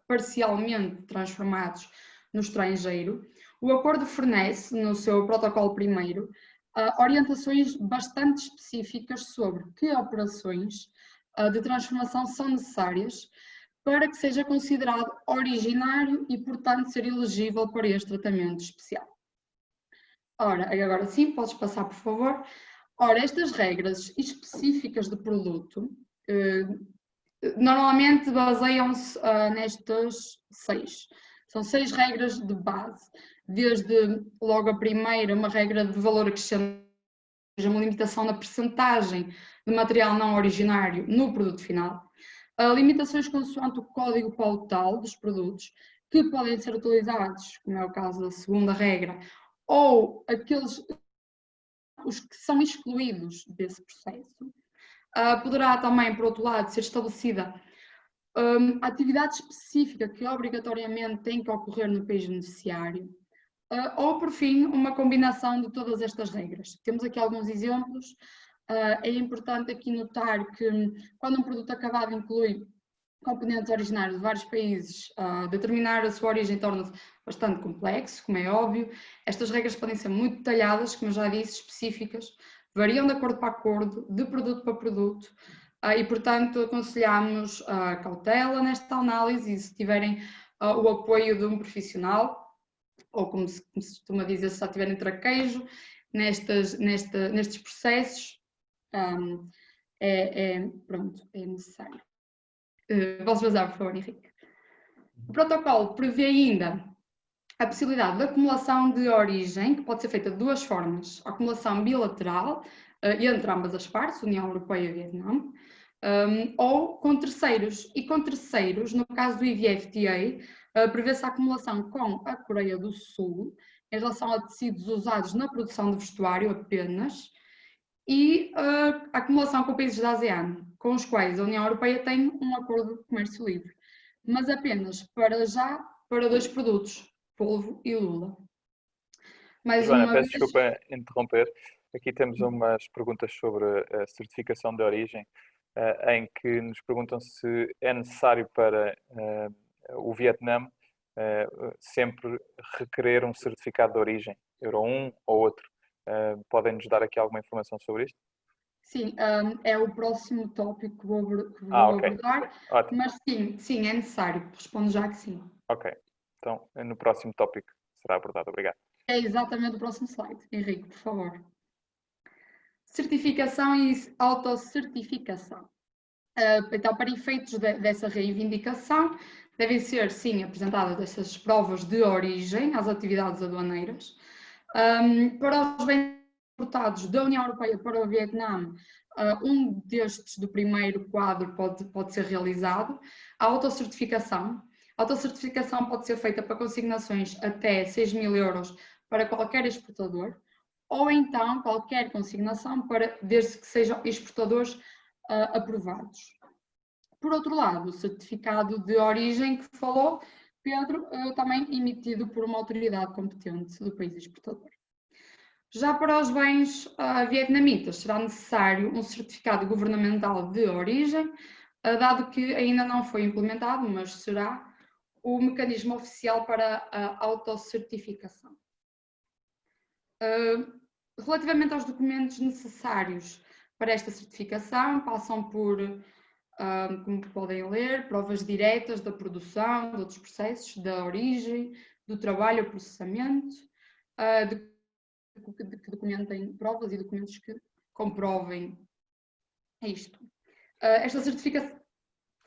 parcialmente transformados no estrangeiro, o acordo fornece, no seu protocolo primeiro, orientações bastante específicas sobre que operações de transformação são necessárias para que seja considerado originário e, portanto, ser elegível para este tratamento especial. Ora, agora sim, podes passar, por favor. Ora, estas regras específicas de produto normalmente baseiam-se nestas 6. São 6 regras de base, desde logo a primeira, uma regra de valor acrescentado, uma limitação na percentagem de material não originário no produto final, limitações consoante o código pautal dos produtos, que podem ser utilizados, como é o caso da segunda regra, ou os que são excluídos desse processo. Poderá também, por outro lado, ser estabelecida a atividade específica que obrigatoriamente tem que ocorrer no país beneficiário, ou, por fim, uma combinação de todas estas regras. Temos aqui alguns exemplos. É importante aqui notar que quando um produto acabado inclui componentes originários de vários países, determinar a sua origem torna-se bastante complexo, como é óbvio. Estas regras podem ser muito detalhadas, como eu já disse, específicas, variam de acordo para acordo, de produto para produto, e portanto aconselhamos cautela nesta análise e se tiverem o apoio de um profissional, ou como se costuma dizer, se já tiverem traquejo nestes processos, pronto, é necessário. Posso passar, por favor, Henrique. O protocolo prevê ainda a possibilidade de acumulação de origem, que pode ser feita de 2 formas. A acumulação bilateral, entre ambas as partes, União Europeia e Vietnã, ou com terceiros. E com terceiros, no caso do IVFTA, prevê-se a acumulação com a Coreia do Sul, em relação a tecidos usados na produção de vestuário apenas, e a acumulação com países da ASEAN, com os quais a União Europeia tem um acordo de comércio livre. mas apenas para já para 2 produtos, polvo e lula. Mais Joana, uma peço vez, desculpa interromper. Aqui temos umas perguntas sobre a certificação de origem, em que nos perguntam se é necessário para o Vietnã sempre requerer um certificado de origem, Euro 1 ou outro. Podem nos dar aqui alguma informação sobre isto? sim, é o próximo tópico que vou Ok. abordar, Ótimo. mas sim, é necessário. Respondo já que sim. Ok. Então, no próximo tópico será abordado. Obrigado. É exatamente o próximo slide. Henrique, por favor. Certificação e autocertificação. Então, para efeitos dessa reivindicação, devem ser, sim, apresentadas essas provas de origem às atividades aduaneiras. Para os bens importados da União Europeia para o Vietnã, um destes do primeiro quadro pode ser realizado. A autocertificação. A autocertificação pode ser feita para consignações até 6.000 euros para qualquer exportador, ou então qualquer consignação desde que sejam exportadores aprovados. Por outro lado, o certificado de origem que falou, Pedro, também emitido por uma autoridade competente do país exportador. Já para os bens vietnamitas, será necessário um certificado governamental de origem, dado que ainda não foi implementado, mas será o mecanismo oficial para a autocertificação. Relativamente aos documentos necessários para esta certificação, passam por, como podem ler, provas diretas da produção, de outros processos, da origem, do trabalho ou processamento, que documentem provas e documentos que comprovem isto. Esta certificação...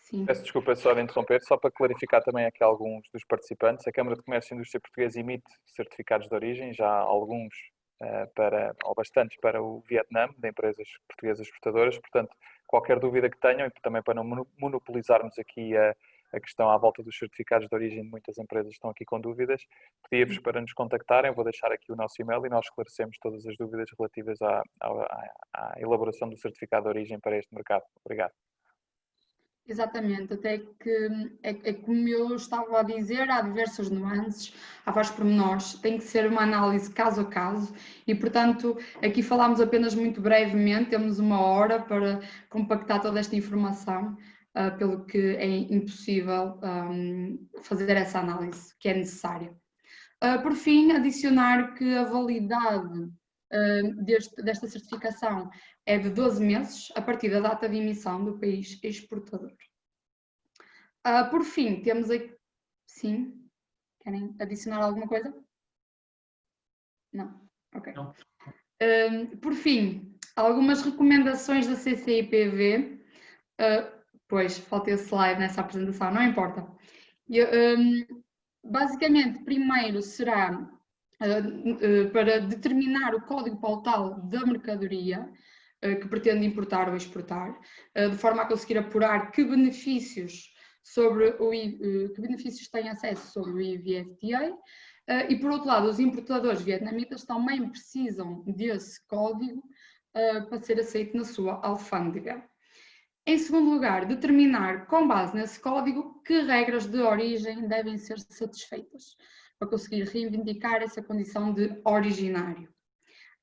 Sim. Peço desculpa só de interromper, só para clarificar também aqui alguns dos participantes. A Câmara de Comércio e Indústria Portuguesa emite certificados de origem, já alguns ou bastantes para o Vietnã, de empresas portuguesas exportadoras. Portanto, qualquer dúvida que tenham, e também para não monopolizarmos aqui a questão à volta dos certificados de origem, muitas empresas estão aqui com dúvidas, pedia-vos para nos contactarem. Eu vou deixar aqui o nosso e-mail e nós esclarecemos todas as dúvidas relativas à elaboração do certificado de origem para este mercado. Obrigado. Exatamente, até que é como eu estava a dizer, há diversas nuances, há vários pormenores, tem que ser uma análise caso a caso e, portanto, aqui falámos apenas muito brevemente, temos 1 hora para compactar toda esta informação, pelo que é impossível fazer essa análise que é necessária. Por fim, adicionar que a validade desta certificação é de 12 meses, a partir da data de emissão do país exportador. Por fim, temos aqui... Sim? Querem adicionar alguma coisa? Não? Ok. Não. Por fim, algumas recomendações da CCIPV. Pois, falta esse slide nessa apresentação, não importa. Basicamente, primeiro será para determinar o código pautal da mercadoria que pretende importar ou exportar, de forma a conseguir apurar que benefícios têm acesso sobre o IVFTA, e por outro lado, os importadores vietnamitas também precisam desse código para ser aceito na sua alfândega. Em segundo lugar, determinar, com base nesse código, que regras de origem devem ser satisfeitas, para conseguir reivindicar essa condição de originário.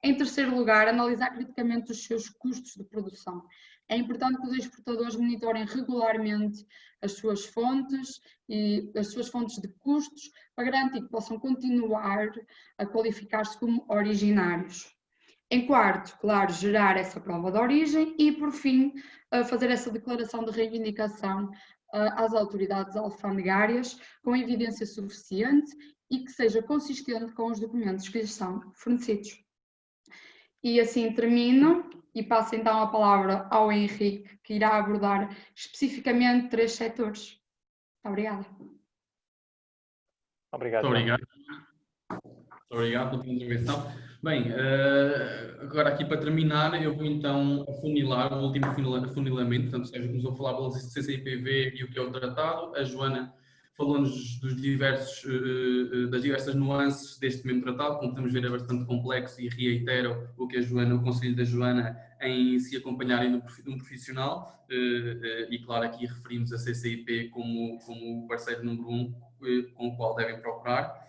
Em terceiro lugar, analisar criticamente os seus custos de produção. É importante que os exportadores monitorem regularmente as suas fontes de custos, para garantir que possam continuar a qualificar-se como originários. Em quarto, claro, gerar essa prova de origem e, por fim, fazer essa declaração de reivindicação às autoridades alfandegárias com evidência suficiente e que seja consistente com os documentos que lhes são fornecidos. E assim termino e passo então a palavra ao Henrique, que irá abordar especificamente 3 setores. Obrigada. Obrigado. Muito obrigado. Muito obrigado pela tua intervenção. Bem, agora aqui para terminar, eu vou então afunilar o último afunilamento. Portanto, o Sérgio começou a falar do CCIPV e o que é o tratado. A Joana falou-nos das diversas nuances deste mesmo tratado. Como podemos ver, é bastante complexo e reitero o que o conselho da Joana em se acompanharem de um profissional e, claro, aqui referimos a CCIP como o parceiro número 1 com o qual devem procurar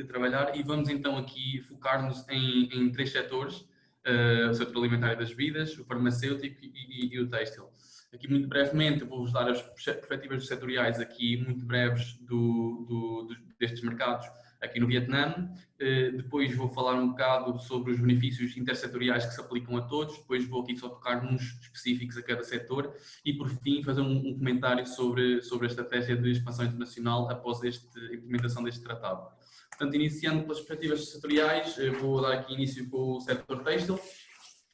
trabalhar, e vamos então aqui focar-nos em 3 setores: o setor alimentar e das bebidas, o farmacêutico e o têxtil. Aqui, muito brevemente, vou-vos dar as perspectivas setoriais aqui muito breves destes mercados aqui no Vietnã. Depois vou falar um bocado sobre os benefícios intersetoriais que se aplicam a todos. Depois vou aqui só tocar nos específicos a cada setor e, por fim, fazer um comentário sobre a estratégia de expansão internacional após a implementação deste tratado. Portanto, iniciando pelas perspectivas setoriais, vou dar aqui início com o setor têxtil.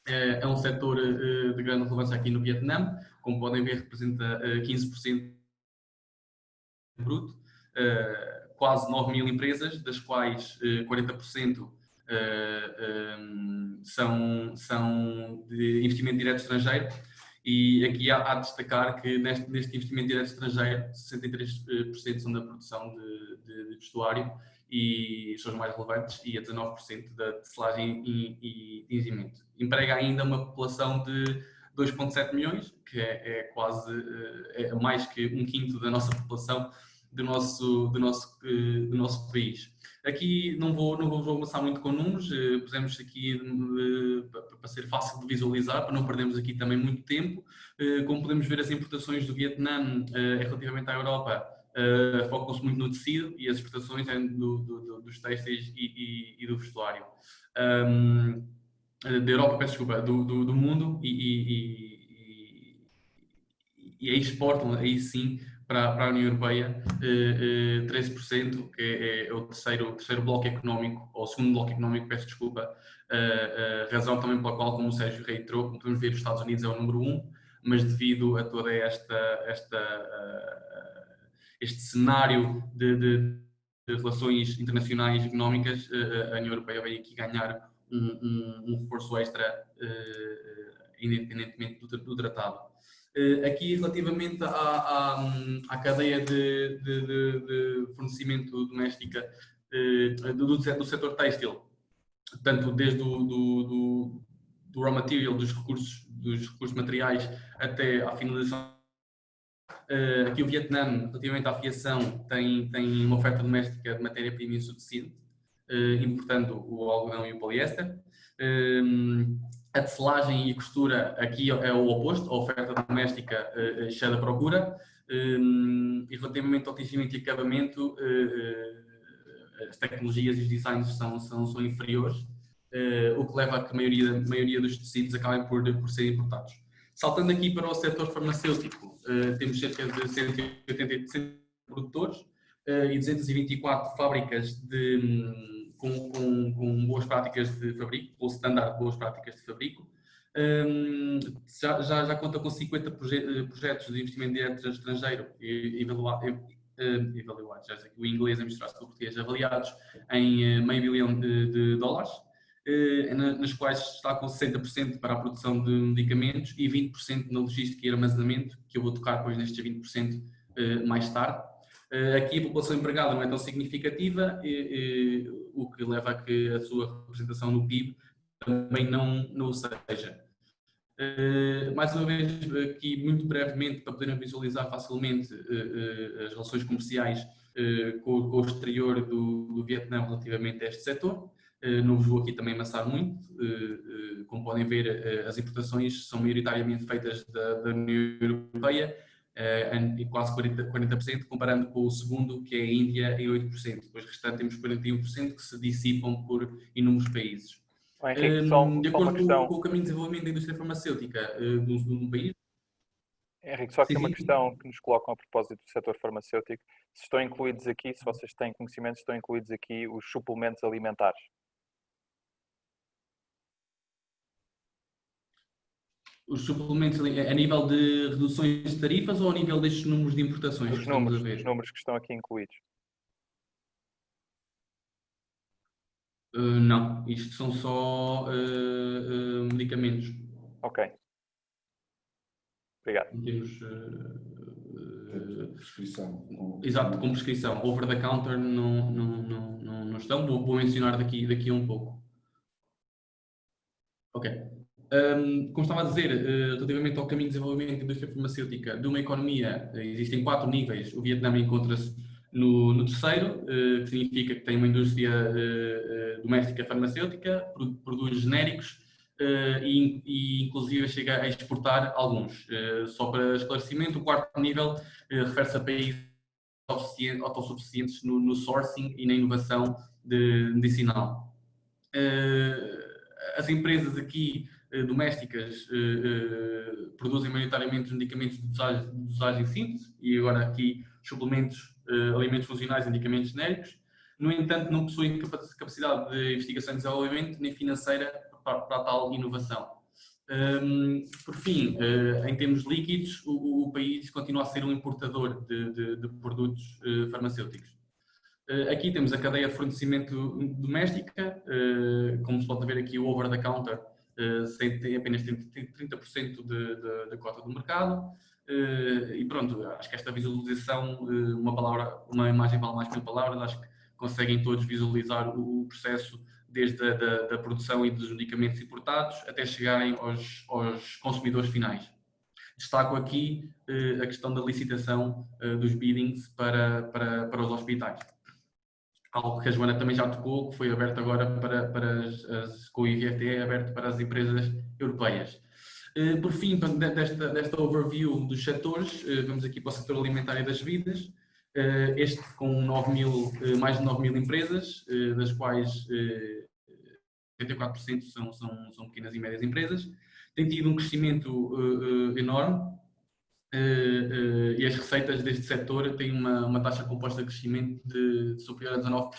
É um setor de grande relevância aqui no Vietnã. Como podem ver, representa 15% bruto, quase 9.000 empresas, das quais 40% são de investimento direto estrangeiro. E aqui há de destacar que neste investimento direto estrangeiro, 63% são da produção de vestuário e são os mais relevantes, e a 19% da tecelagem e tinzimento. Emprega ainda uma população de 2,7 milhões, que é quase mais que um quinto da nossa população do nosso país. Aqui não vou avançar muito com números, pusemos aqui para ser fácil de visualizar, para não perdermos aqui também muito tempo. Como podemos ver, as importações do Vietnã relativamente à Europa focam-se muito no tecido, e as exportações dos têxteis e do vestuário. Da Europa, peço desculpa, do mundo, e exportam aí sim para a União Europeia 13%, que é o terceiro bloco económico, ou o segundo bloco económico, peço desculpa, razão também pela qual, como o Sérgio reiterou, como podemos ver, os Estados Unidos é o número 1, mas devido a todo este cenário de relações internacionais económicas, a União Europeia veio aqui ganhar um reforço extra, independentemente do tratado. Aqui, relativamente à cadeia de fornecimento doméstica do setor têxtil, tanto desde do raw material, dos recursos materiais, até à finalização. Aqui o Vietnã, relativamente à fiação, tem uma oferta doméstica de matéria-prima insuficiente, importando o algodão e o poliéster. A tecelagem e costura aqui é o oposto, a oferta doméstica excede a procura, e relativamente ao tingimento e acabamento, as tecnologias e os designs são inferiores, o que leva a que a maioria dos tecidos acabem por serem importados. Saltando aqui para o setor farmacêutico, temos cerca de 180 produtores e 224 fábricas com boas práticas de fabrico, com o standard de boas práticas de fabrico. Já conta com 50 projetos de investimento direto estrangeiro evaluados, já sei que o inglês é misturado com o português, avaliados em $500 milhão, nas quais está com 60% para a produção de medicamentos e 20% na logística e armazenamento, que eu vou tocar depois nestes 20% mais tarde. Aqui a população empregada não é tão significativa, o que leva a que a sua representação no PIB também não o seja. Mais uma vez, aqui muito brevemente, para poderem visualizar facilmente as relações comerciais com o exterior do Vietnã relativamente a este setor. Não vos vou aqui também amassar muito. Como podem ver, as importações são maioritariamente feitas da União Europeia, em quase 40%, comparando com o segundo, que é a Índia, em 8%. Depois, restante, temos 41% que se dissipam por inúmeros países. Henrique, de acordo com o caminho de desenvolvimento da indústria farmacêutica do país. Henrique, só que uma questão que nos colocam a propósito do setor farmacêutico: se estão incluídos aqui, se vocês têm conhecimento, estão incluídos aqui os suplementos alimentares? Os suplementos a nível de reduções de tarifas ou a nível destes números de importações? Os números que estão aqui incluídos. Não, isto são só medicamentos. Ok. Obrigado. Temos prescrição. Exato, com prescrição. Over the counter não estão. Vou mencionar daqui a um pouco. Ok. Como estava a dizer, relativamente ao caminho de desenvolvimento da indústria farmacêutica de uma economia, existem 4 níveis. O Vietnã encontra-se no terceiro, que significa que tem uma indústria doméstica farmacêutica, produz genéricos e inclusive chega a exportar alguns. Só para esclarecimento, o quarto nível refere-se a países autossuficientes no sourcing e na inovação medicinal. As empresas aqui domésticas produzem maioritariamente os medicamentos de dosagem simples e agora aqui suplementos, alimentos funcionais e medicamentos genéricos. No entanto, não possuem capacidade de investigação e desenvolvimento nem financeira para tal inovação. Por fim, em termos líquidos, o país continua a ser um importador de produtos farmacêuticos. Aqui temos a cadeia de fornecimento doméstica, como se pode ver aqui o over-the-counter tem apenas 30% da cota do mercado e pronto, acho que esta visualização, uma imagem vale mais que 1000 palavras, acho que conseguem todos visualizar o processo desde a produção e dos medicamentos importados até chegarem aos consumidores finais. Destaco aqui a questão da licitação dos biddings para os hospitais. Algo que a Joana também já tocou, que foi aberto agora com o IVFTE, é aberto para as empresas europeias. Por fim, desta overview dos setores, vamos aqui para o setor alimentar e das bebidas, este com mais de 9.000 empresas, das quais 84% são pequenas e médias empresas, tem tido um crescimento enorme, e as receitas deste setor têm uma taxa composta de crescimento superior a 19%.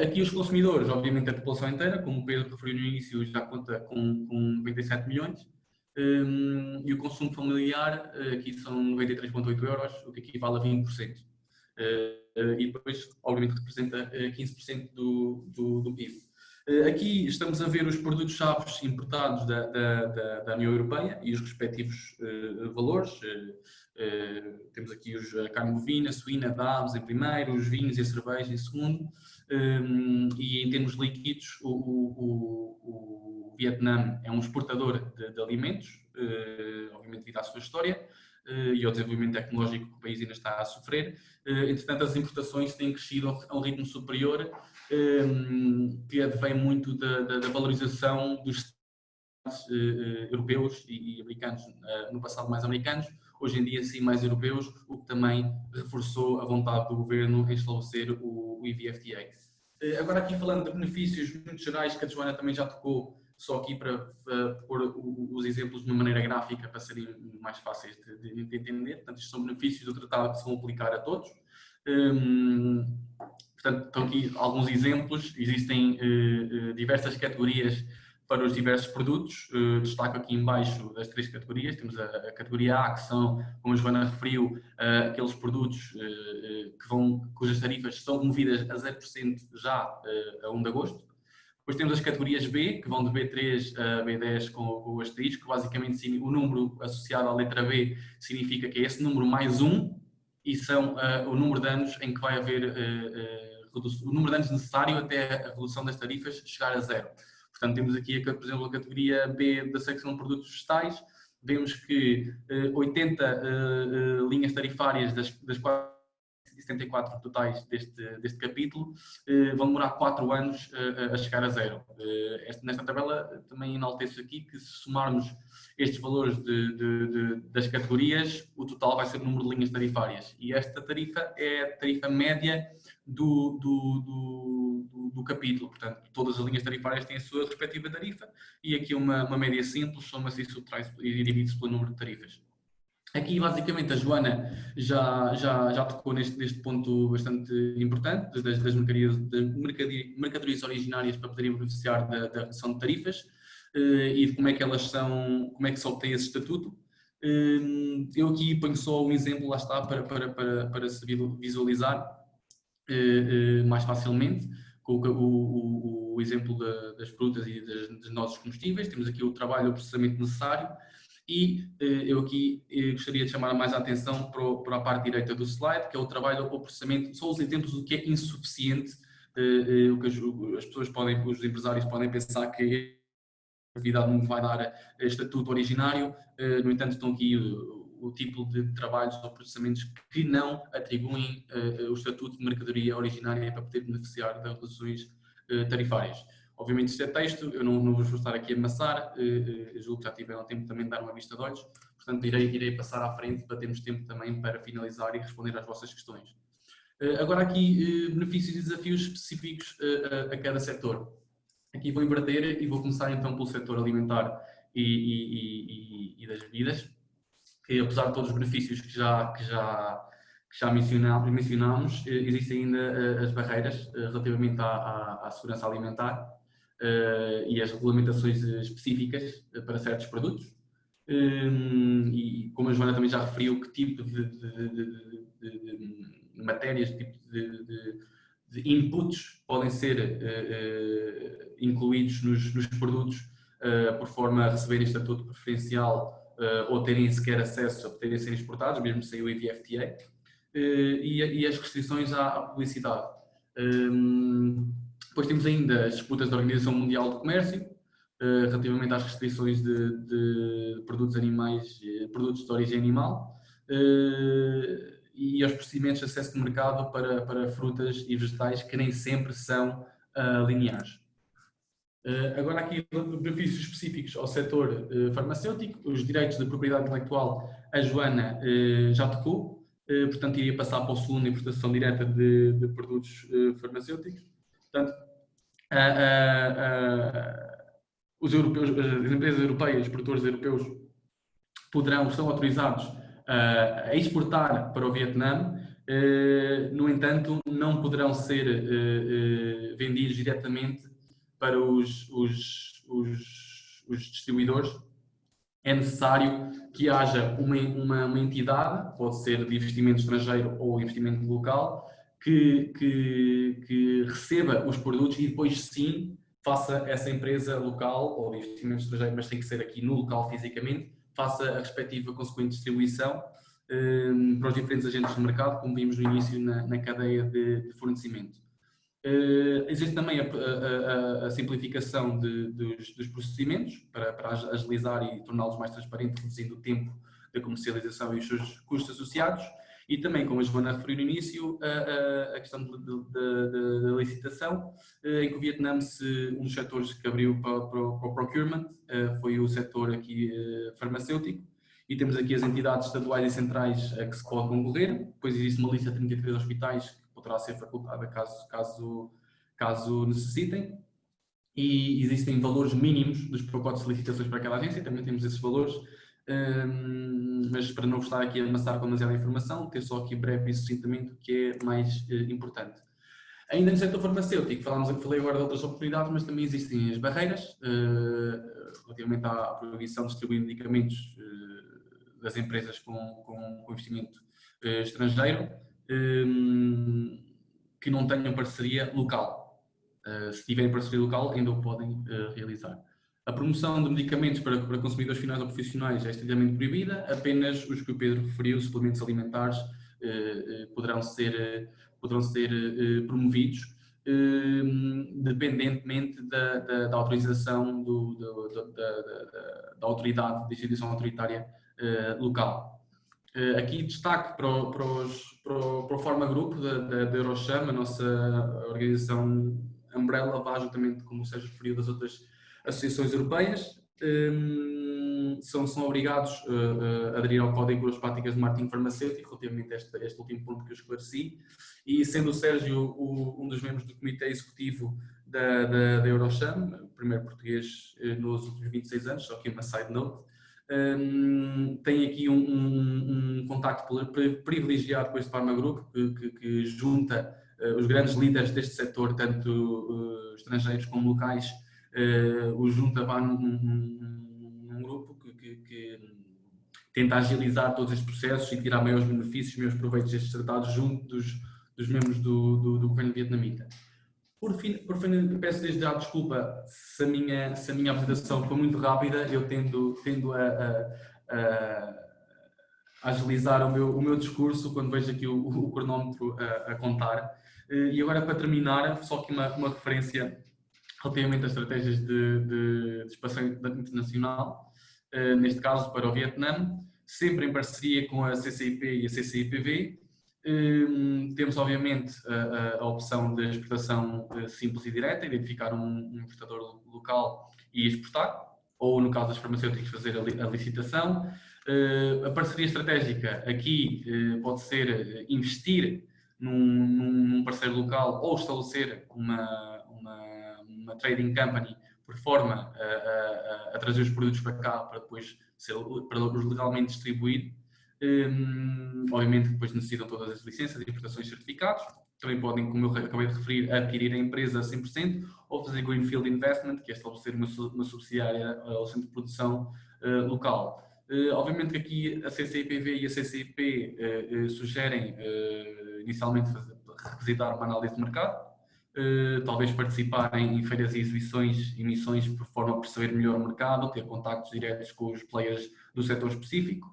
Aqui os consumidores, obviamente a população inteira, como o Pedro referiu no início, já conta com 97 milhões, e o consumo familiar, aqui são 93,8 euros, o que equivale a 20%. E depois, obviamente, representa 15% do PIB. Aqui estamos a ver os produtos-chave importados da União Europeia e os respectivos valores. Temos aqui a carne bovina, suína, de aves em primeiro, os vinhos e a cerveja em segundo. E em termos líquidos, o Vietnã é um exportador de alimentos, obviamente devido à sua história e ao desenvolvimento tecnológico que o país ainda está a sofrer. Entretanto, as importações têm crescido a um ritmo superior, que advém muito da valorização dos Estados europeus e americanos, no passado mais americanos, hoje em dia sim mais europeus, o que também reforçou a vontade do governo em estabelecer o IVFTA. Agora aqui falando de benefícios muito gerais, que a Joana também já tocou, só aqui para pôr os exemplos de uma maneira gráfica para serem mais fáceis de entender. Portanto, estes são benefícios do tratado que se vão aplicar a todos. Portanto, estão aqui alguns exemplos. Existem diversas categorias para os diversos produtos. Destaco aqui em baixo das 3 categorias. Temos a categoria A, que são, como a Joana referiu, aqueles produtos cujas tarifas são removidas a 0% já a 1 de agosto. Depois temos as categorias B, que vão de B3 a B10 com o asterisco. Basicamente, o número associado à letra B significa que é esse número mais 1 e são o número de anos em que vai haver o número de anos necessário até a redução das tarifas chegar a 0. Portanto, temos aqui, por exemplo, a categoria B da secção de produtos vegetais. Vemos que 80 linhas tarifárias das quais 74 totais deste capítulo vão demorar 4 anos a chegar a 0. Nesta tabela também enalteço aqui que se somarmos estes valores das categorias, o total vai ser o número de linhas tarifárias. E esta tarifa é a tarifa média do capítulo. Portanto, todas as linhas tarifárias têm a sua respectiva tarifa e aqui uma média simples, soma-se e divide-se pelo número de tarifas. Aqui, basicamente, a Joana já tocou neste ponto bastante importante, das mercadorias originárias para poderem beneficiar da redução de tarifas e de como é que se obtém esse estatuto. Eu aqui ponho só um exemplo, lá está, para se visualizar mais facilmente, com o exemplo das frutas e dos nossos combustíveis. Temos aqui o trabalho e o processamento necessário. E eu aqui gostaria de chamar mais a atenção para a parte direita do slide, que é o trabalho ou o processamento. São os exemplos do que é insuficiente, o que as pessoas os empresários podem pensar que não vai dar estatuto originário. No entanto, estão aqui o tipo de trabalhos ou processamentos que não atribuem o estatuto de mercadoria originária para poder beneficiar das reduções tarifárias. Obviamente isto é texto, eu não vos vou estar aqui a amassar, julgo que já tiveram tempo também de dar uma vista de olhos, portanto irei passar à frente para termos tempo também para finalizar e responder às vossas questões. Agora aqui benefícios e desafios específicos a cada setor. Aqui vou inverter e vou começar então pelo setor alimentar e das bebidas, que apesar de todos os benefícios que já mencionámos, existem ainda as barreiras relativamente à segurança alimentar e as regulamentações específicas para certos produtos. E como a Joana também já referiu, que tipo de matérias, tipo de inputs podem ser incluídos nos produtos por forma a receberem estatuto preferencial ou terem sequer acesso a poderem ser exportados, mesmo sem o EVFTA, e as restrições à publicidade. Depois temos ainda as disputas da Organização Mundial do Comércio, relativamente às restrições de produtos animais, produtos de origem animal, e aos procedimentos de acesso de mercado para frutas e vegetais que nem sempre são lineares. Agora aqui benefícios específicos ao setor farmacêutico, os direitos de propriedade intelectual, a Joana já tocou, portanto iria passar para o segundo, importação direta de produtos farmacêuticos. Portanto, os europeus, as empresas europeias, os produtores europeus são autorizados a exportar para o Vietnã, no entanto não poderão ser vendidos diretamente para os distribuidores. É necessário que haja uma entidade, pode ser de investimento estrangeiro ou investimento local, que receba os produtos e depois sim faça essa empresa local ou de investimento estrangeiro, mas tem que ser aqui no local fisicamente, faça a respectiva consequente distribuição para os diferentes agentes do mercado, como vimos no início na cadeia de fornecimento. Existe também a simplificação dos procedimentos para agilizar e torná-los mais transparentes, reduzindo o tempo da comercialização e os seus custos associados. E também, como a Joana referiu no início, a questão da licitação, em que o Vietnã, um dos setores que abriu para o procurement, foi o setor aqui farmacêutico, e temos aqui as entidades estaduais e centrais a que se pode concorrer. Depois existe uma lista de 33 hospitais que poderá ser facultada caso necessitem, e existem valores mínimos dos pacotes de licitações para aquela agência, também temos esses valores. Mas para não vos estar aqui a amassar com demasiada informação, ter só aqui breve e sucintamente o que é mais importante. Ainda no setor farmacêutico, falei agora de outras oportunidades, mas também existem as barreiras relativamente à proibição de distribuir medicamentos das empresas com investimento estrangeiro que não tenham parceria local. Se tiverem parceria local, ainda o podem realizar. A promoção de medicamentos para consumidores finais ou profissionais é estritamente proibida, apenas os que o Pedro referiu, suplementos alimentares, poderão ser promovidos, dependentemente da autorização da autoridade, da instituição autoritária local. Aqui destaque para o Forma Group da Eurocham, a nossa organização umbrella, vá juntamente, como o Sérgio referiu, das outras associações europeias, são obrigados a aderir ao Código das Práticas de Marketing Farmacêutico, relativamente a este último ponto que eu esclareci, e sendo o Sérgio um dos membros do Comitê Executivo da Eurocham, o primeiro português nos últimos 26 anos, só que uma side note, tem aqui um contacto privilegiado com este Pharma Group, que junta os grandes líderes deste setor, tanto estrangeiros como locais, o junta num grupo que tenta agilizar todos estes processos e tirar maiores benefícios, maiores proveitos destes tratados junto dos membros do governo vietnamita. Por fim, peço desde já desculpa se a minha apresentação foi muito rápida, eu tendo a agilizar o meu discurso quando vejo aqui o cronómetro a contar. E agora, para terminar, só aqui uma referência relativamente às estratégias de expansão internacional, neste caso para o Vietnã, sempre em parceria com a CCIP e a CCIPV. Temos, obviamente, a opção de exportação simples e direta, identificar um importador local e exportar, ou, no caso das farmacêuticas, fazer a licitação. A parceria estratégica aqui pode ser investir num parceiro local ou estabelecer uma trading company por forma a trazer os produtos para cá para depois para os legalmente distribuir. Obviamente depois necessitam todas as licenças, importações e certificados. Também podem, como eu acabei de referir, adquirir a empresa a 100% ou fazer Greenfield Investment, que é estabelecer uma subsidiária ao centro de produção local. Obviamente que aqui a CCIPV e a CCIP sugerem inicialmente requisitar uma análise de mercado, talvez participarem em feiras e emissões por forma a perceber melhor o mercado, ter contactos diretos com os players do setor específico,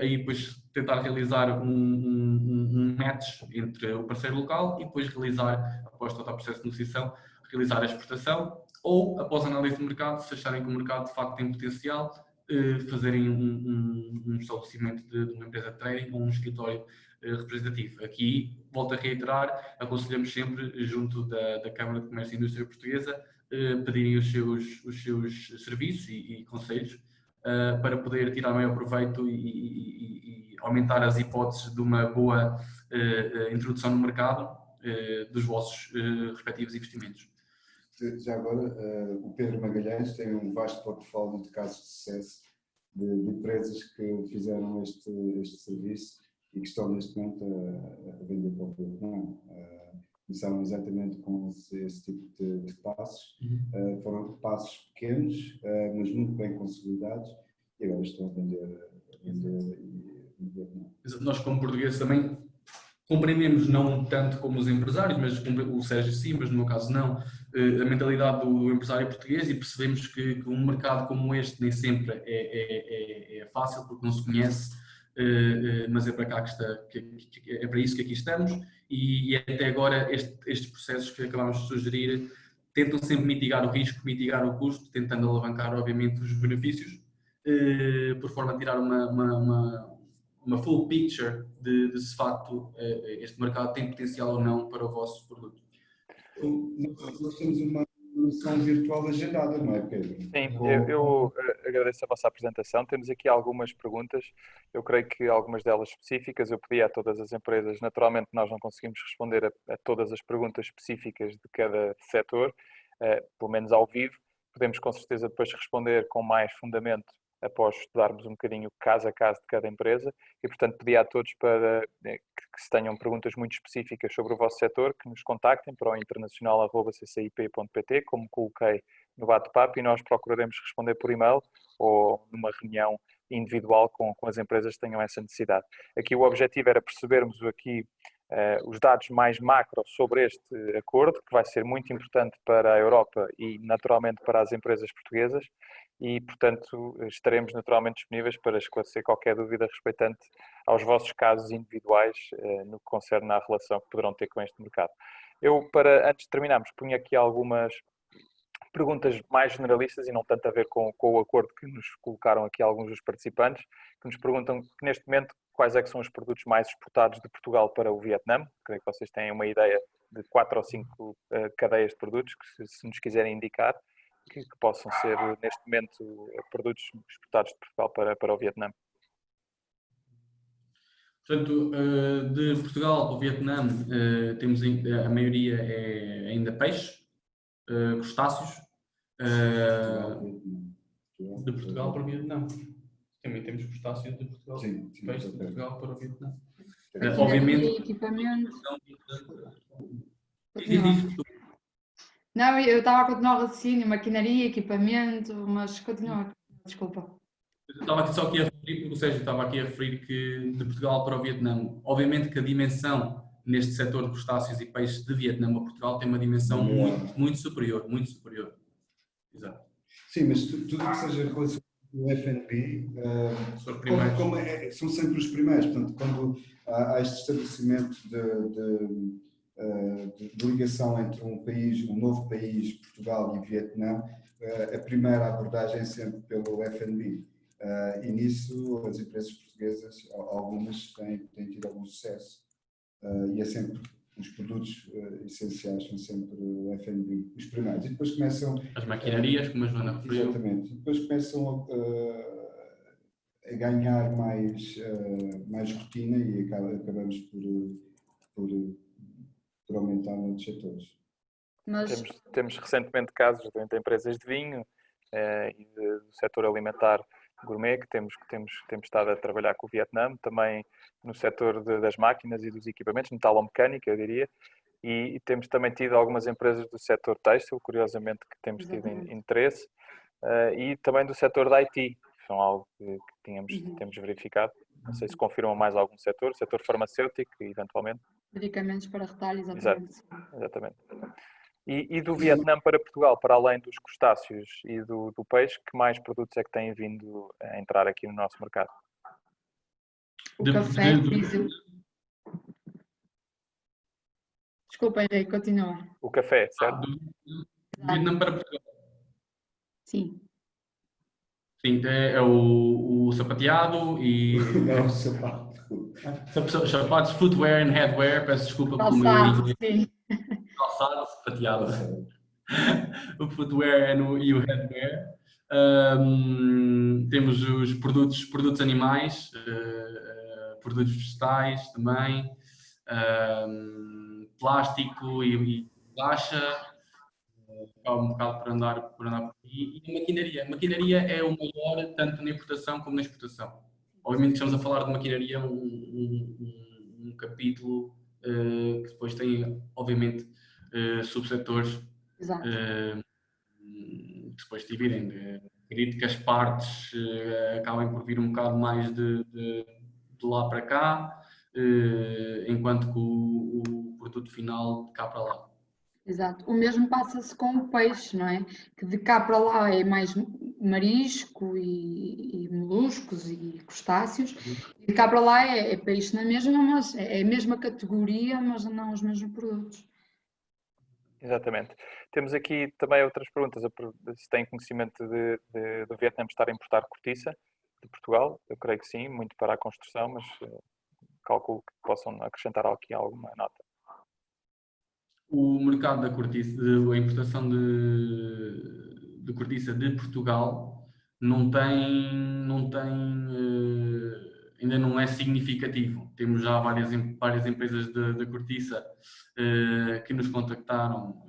aí depois tentar realizar um match entre o parceiro local e depois realizar, após todo o processo de negociação, realizar a exportação ou, após a análise de mercado, se acharem que o mercado de facto tem potencial, fazerem um estabelecimento de uma empresa de trading ou um escritório representativo. Aqui, volto a reiterar, aconselhamos sempre, junto da Câmara de Comércio e Indústria Portuguesa, pedirem os seus serviços e conselhos para poder tirar maior proveito e aumentar as hipóteses de uma boa introdução no mercado dos vossos respectivos investimentos. Já agora, o Pedro Magalhães tem um vasto portfólio de casos de sucesso de empresas que fizeram este serviço e que estão neste momento a vender para o Vietnã. Começaram exatamente com esse tipo de passos. Foram passos pequenos, mas muito bem consolidados e agora estão a vender no Vietnã. Nós, como portugueses, também compreendemos, não tanto como os empresários, mas o Sérgio sim, mas no meu caso não, a mentalidade do empresário português, e percebemos que um mercado como este nem sempre é fácil, porque não se conhece, mas é para cá é para isso que aqui estamos, e até agora estes processos que acabamos de sugerir tentam sempre mitigar o risco, mitigar o custo, tentando alavancar, obviamente, os benefícios, por forma a tirar uma full picture de se de facto este mercado tem potencial ou não para o vosso produto. Nós temos uma sessão virtual agendada, não é, Pedro? Sim, eu agradeço a vossa apresentação. Temos aqui algumas perguntas, eu creio que algumas delas específicas, eu pedi a todas as empresas, naturalmente nós não conseguimos responder a todas as perguntas específicas de cada setor, pelo menos ao vivo, podemos com certeza depois responder com mais fundamento após estudarmos um bocadinho caso a caso de cada empresa e, portanto, pedi a todos para que se tenham perguntas muito específicas sobre o vosso setor, que nos contactem para o internacional@ccip.pt, como coloquei no bate-papo, e nós procuraremos responder por e-mail ou numa reunião individual com as empresas que tenham essa necessidade. Aqui o objetivo era percebermos aqui os dados mais macro sobre este acordo, que vai ser muito importante para a Europa e naturalmente para as empresas portuguesas, e portanto estaremos naturalmente disponíveis para esclarecer qualquer dúvida respeitante aos vossos casos individuais no que concerne à relação que poderão ter com este mercado. Eu, antes de terminarmos, punha aqui algumas perguntas mais generalistas e não tanto a ver com o acordo que nos colocaram aqui alguns dos participantes, que nos perguntam que neste momento quais é que são os produtos mais exportados de Portugal para o Vietnã. Creio que vocês têm uma ideia de 4 ou 5 cadeias de produtos que se nos quiserem indicar, que possam ser neste momento produtos exportados de Portugal para o Vietnã. Portanto, de Portugal para o Vietnã, temos a maioria é ainda peixe, crustáceos. De Portugal para o Vietnã. Também temos crustáceos de Portugal, peixe de Portugal para o Vietnã. Obviamente. Equipamento. Não, eu estava a continuar o raciocínio, maquinaria, equipamento, mas continua, desculpa. Eu estava aqui só aqui a referir, porque o Sérgio estava aqui a referir que de Portugal para o Vietnã, obviamente que a dimensão neste setor de crustáceos e peixes de Vietnã a Portugal tem uma dimensão muito superior, muito superior. Exato. Sim, mas tudo que seja relacionado com o F&B, são sempre os primeiros, portanto, quando há este estabelecimento de ligação entre um novo país, Portugal e Vietnã, a primeira abordagem é sempre pelo F&B. E nisso as empresas portuguesas, algumas têm tido algum sucesso. E é sempre, os produtos essenciais são sempre o F&B, os primeiros. E depois começam... As maquinarias, como a Joana referiu. Exatamente. E depois começam a ganhar mais rotina e acabamos por aumentar noutros setores. Mas Temos recentemente casos de empresas de vinho e do setor alimentar gourmet que temos estado a trabalhar com o Vietnã, também no setor das máquinas e dos equipamentos, metalomecânica, eu diria, e temos também tido algumas empresas do setor têxtil, curiosamente, que temos tido interesse, e também do setor da IT, que são algo que temos verificado. Não sei se confirmam mais algum setor, setor farmacêutico, eventualmente. medicamentos para retalho, exatamente. Exatamente. E do Vietnã para Portugal, para além dos crustáceos e do peixe, que mais produtos é que têm vindo a entrar aqui no nosso mercado? O café, diesel. Desculpa, Henrique, continua. O café, certo? Do Vietnã para Portugal. Sim. Sim, é o sapateado e... É o sapato. Sapatos, footwear and headwear, peço desculpa pelo meu Calçado, inglês. sim. Calçado, sapateado. O footwear e o headwear. Temos os produtos animais, produtos vegetais também, plástico e baixa, acaba um bocado por andar por aí. E a maquinaria. A maquinaria é o maior, tanto na importação como na exportação. Obviamente estamos a falar de maquinaria, um capítulo que depois tem, obviamente, subsetores que depois dividem. Acredito que as partes acabem por vir um bocado mais de lá para cá, enquanto que o produto final de cá para lá. Exato. O mesmo passa-se com o peixe, não é? Que de cá para lá é mais marisco e moluscos e crustáceos, e de cá para lá é peixe na mesma, mas é a mesma categoria, mas não os mesmos produtos. Exatamente. Temos aqui também outras perguntas. Se têm conhecimento do Vietnã estar a importar cortiça de Portugal? Eu creio que sim, muito para a construção, mas calculo que possam acrescentar aqui alguma nota. O mercado da cortiça, a importação de cortiça de Portugal ainda não é significativo. Temos já várias empresas de cortiça que nos contactaram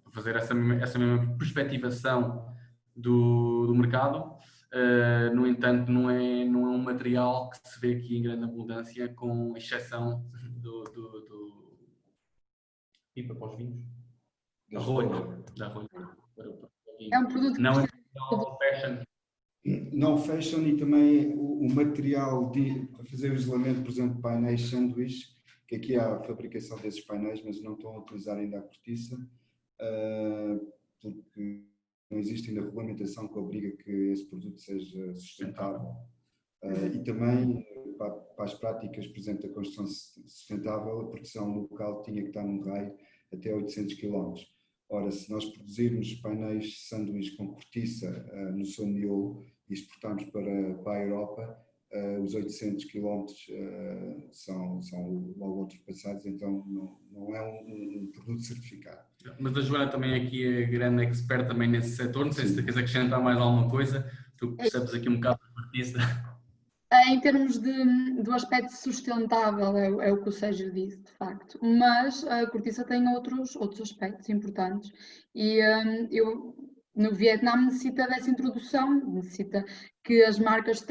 para fazer essa mesma perspectivação do mercado. No entanto, não é um material que se vê aqui em grande abundância, com exceção do pipa para os vinhos? Arroz. É um produto que Não é fashion. Não fashion, e também o material para fazer o isolamento, por exemplo, de painéis sanduíche, que aqui há a fabricação desses painéis, mas não estão a utilizar ainda a cortiça, porque não existe ainda regulamentação que obriga que esse produto seja sustentável. E também, para as práticas, por exemplo, da construção sustentável, a produção local tinha que estar num raio até 800 km. Ora, se nós produzirmos painéis sanduíche com cortiça no seu miolo e exportarmos para a Europa, os 800 km são logo ultrapassados, então não é um produto certificado. Mas a Joana também aqui é grande expert também nesse setor. Não sei se queres acrescentar mais alguma coisa. Tu percebes aqui um bocado de cortiça. Em termos do aspecto sustentável, é o que o Sérgio disse, de facto, mas a cortiça tem outros aspectos importantes e no Vietnã necessita dessa introdução, necessita que as marcas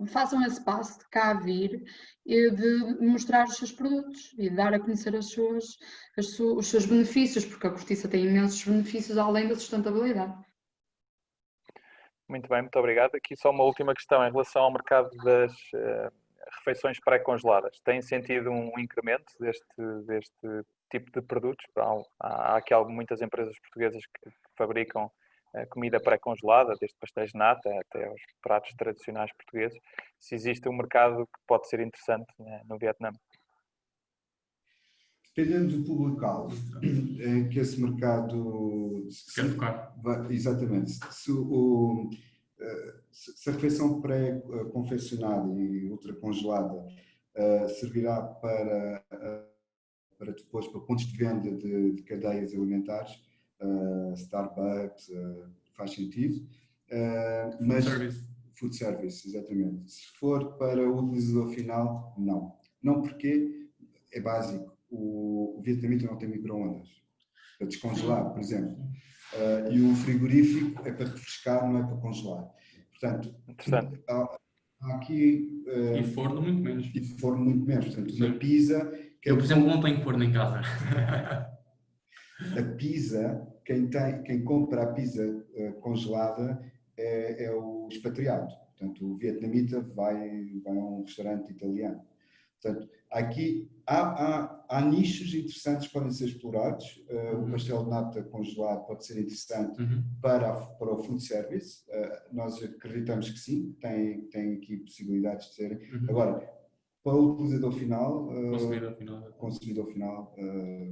façam esse passo de cá vir e de mostrar os seus produtos e de dar a conhecer os seus benefícios, porque a cortiça tem imensos benefícios além da sustentabilidade. Muito bem, muito obrigado. Aqui só uma última questão em relação ao mercado das refeições pré-congeladas. Tem sentido um incremento deste tipo de produtos? Há aqui muitas empresas portuguesas que fabricam comida pré-congelada, desde pastéis de nata até aos pratos tradicionais portugueses. Se existe um mercado que pode ser interessante no Vietnã? Dependendo do público-alvo em que esse mercado Quer focar? exatamente. Se a refeição pré-confeccionada e ultracongelada servirá para depois para pontos de venda de cadeias alimentares, Starbucks, faz sentido. Mas Service. food service, exatamente. Se for para o utilizador final, não. Não porque é básico. O vietnamita não tem micro-ondas para descongelar, por exemplo. E o frigorífico é para refrescar, não é para congelar. Portanto, há aqui... E forno muito menos. E forno muito menos. Portanto, Sim. uma pizza... Eu, por exemplo, não tenho forno em casa. A pizza, quem compra a pizza congelada é o expatriado. Portanto, o vietnamita vai a um restaurante italiano. Portanto, aqui há nichos interessantes que podem ser explorados. O pastel de nata congelado pode ser interessante para o food service. Nós acreditamos que sim, tem aqui possibilidades de serem. Agora, para o utilizador final, consumidor final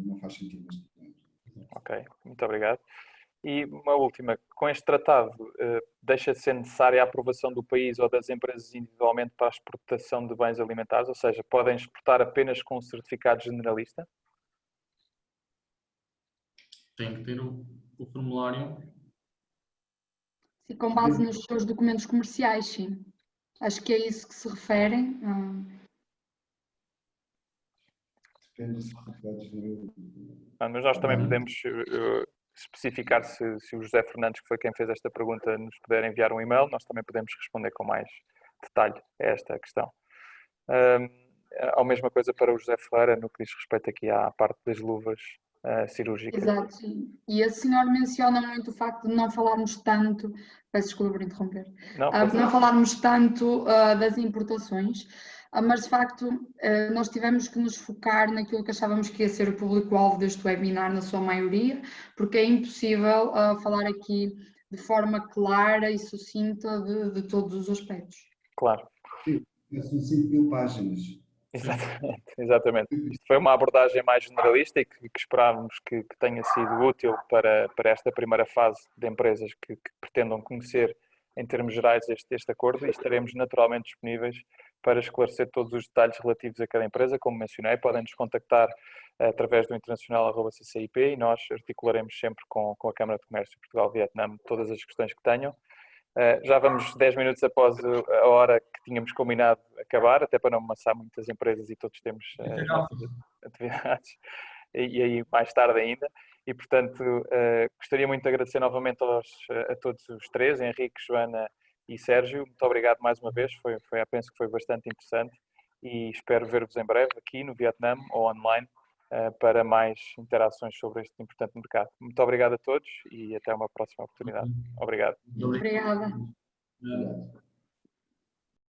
não faz sentido neste momento. Ok, muito obrigado. E uma última, com este tratado, deixa de ser necessária a aprovação do país ou das empresas individualmente para a exportação de bens alimentares, ou seja, podem exportar apenas com um certificado generalista? Tem que ter o formulário. Sim, com base nos seus documentos comerciais, sim. Acho que é isso que se referem. Depende dos certificados generalistas. Mas nós também podemos especificar se o José Fernandes, que foi quem fez esta pergunta, nos puder enviar um e-mail, nós também podemos responder com mais detalhe a esta questão. A mesma coisa para o José Ferreira, no que diz respeito aqui à parte das luvas cirúrgicas. Exato, e a senhora menciona muito o facto de não falarmos tanto, peço desculpa por interromper, não falarmos tanto das importações, mas de facto nós tivemos que nos focar naquilo que achávamos que ia ser o público-alvo deste webinar, na sua maioria, porque é impossível falar aqui de forma clara e sucinta de todos os aspectos. Claro. Sim, são 5.000 páginas. Exatamente. Isto foi uma abordagem mais generalista e que esperávamos que tenha sido útil para esta primeira fase de empresas que pretendam conhecer em termos gerais este acordo, e estaremos naturalmente disponíveis para esclarecer todos os detalhes relativos a cada empresa. Como mencionei, podem nos contactar através do internacional@ccip e nós articularemos sempre com a Câmara de Comércio de Portugal-Vietnã todas as questões que tenham. Já vamos 10 minutos após a hora que tínhamos combinado acabar, até para não amassar muitas empresas e todos temos as nossas atividades, e aí mais tarde ainda. E, portanto, gostaria muito de agradecer novamente a todos os três, Henrique, Joana e Sérgio. Muito obrigado mais uma vez, penso que foi bastante interessante e espero ver-vos em breve aqui no Vietnã ou online para mais interações sobre este importante mercado. Muito obrigado a todos e até uma próxima oportunidade. Obrigado. Obrigada. Obrigado.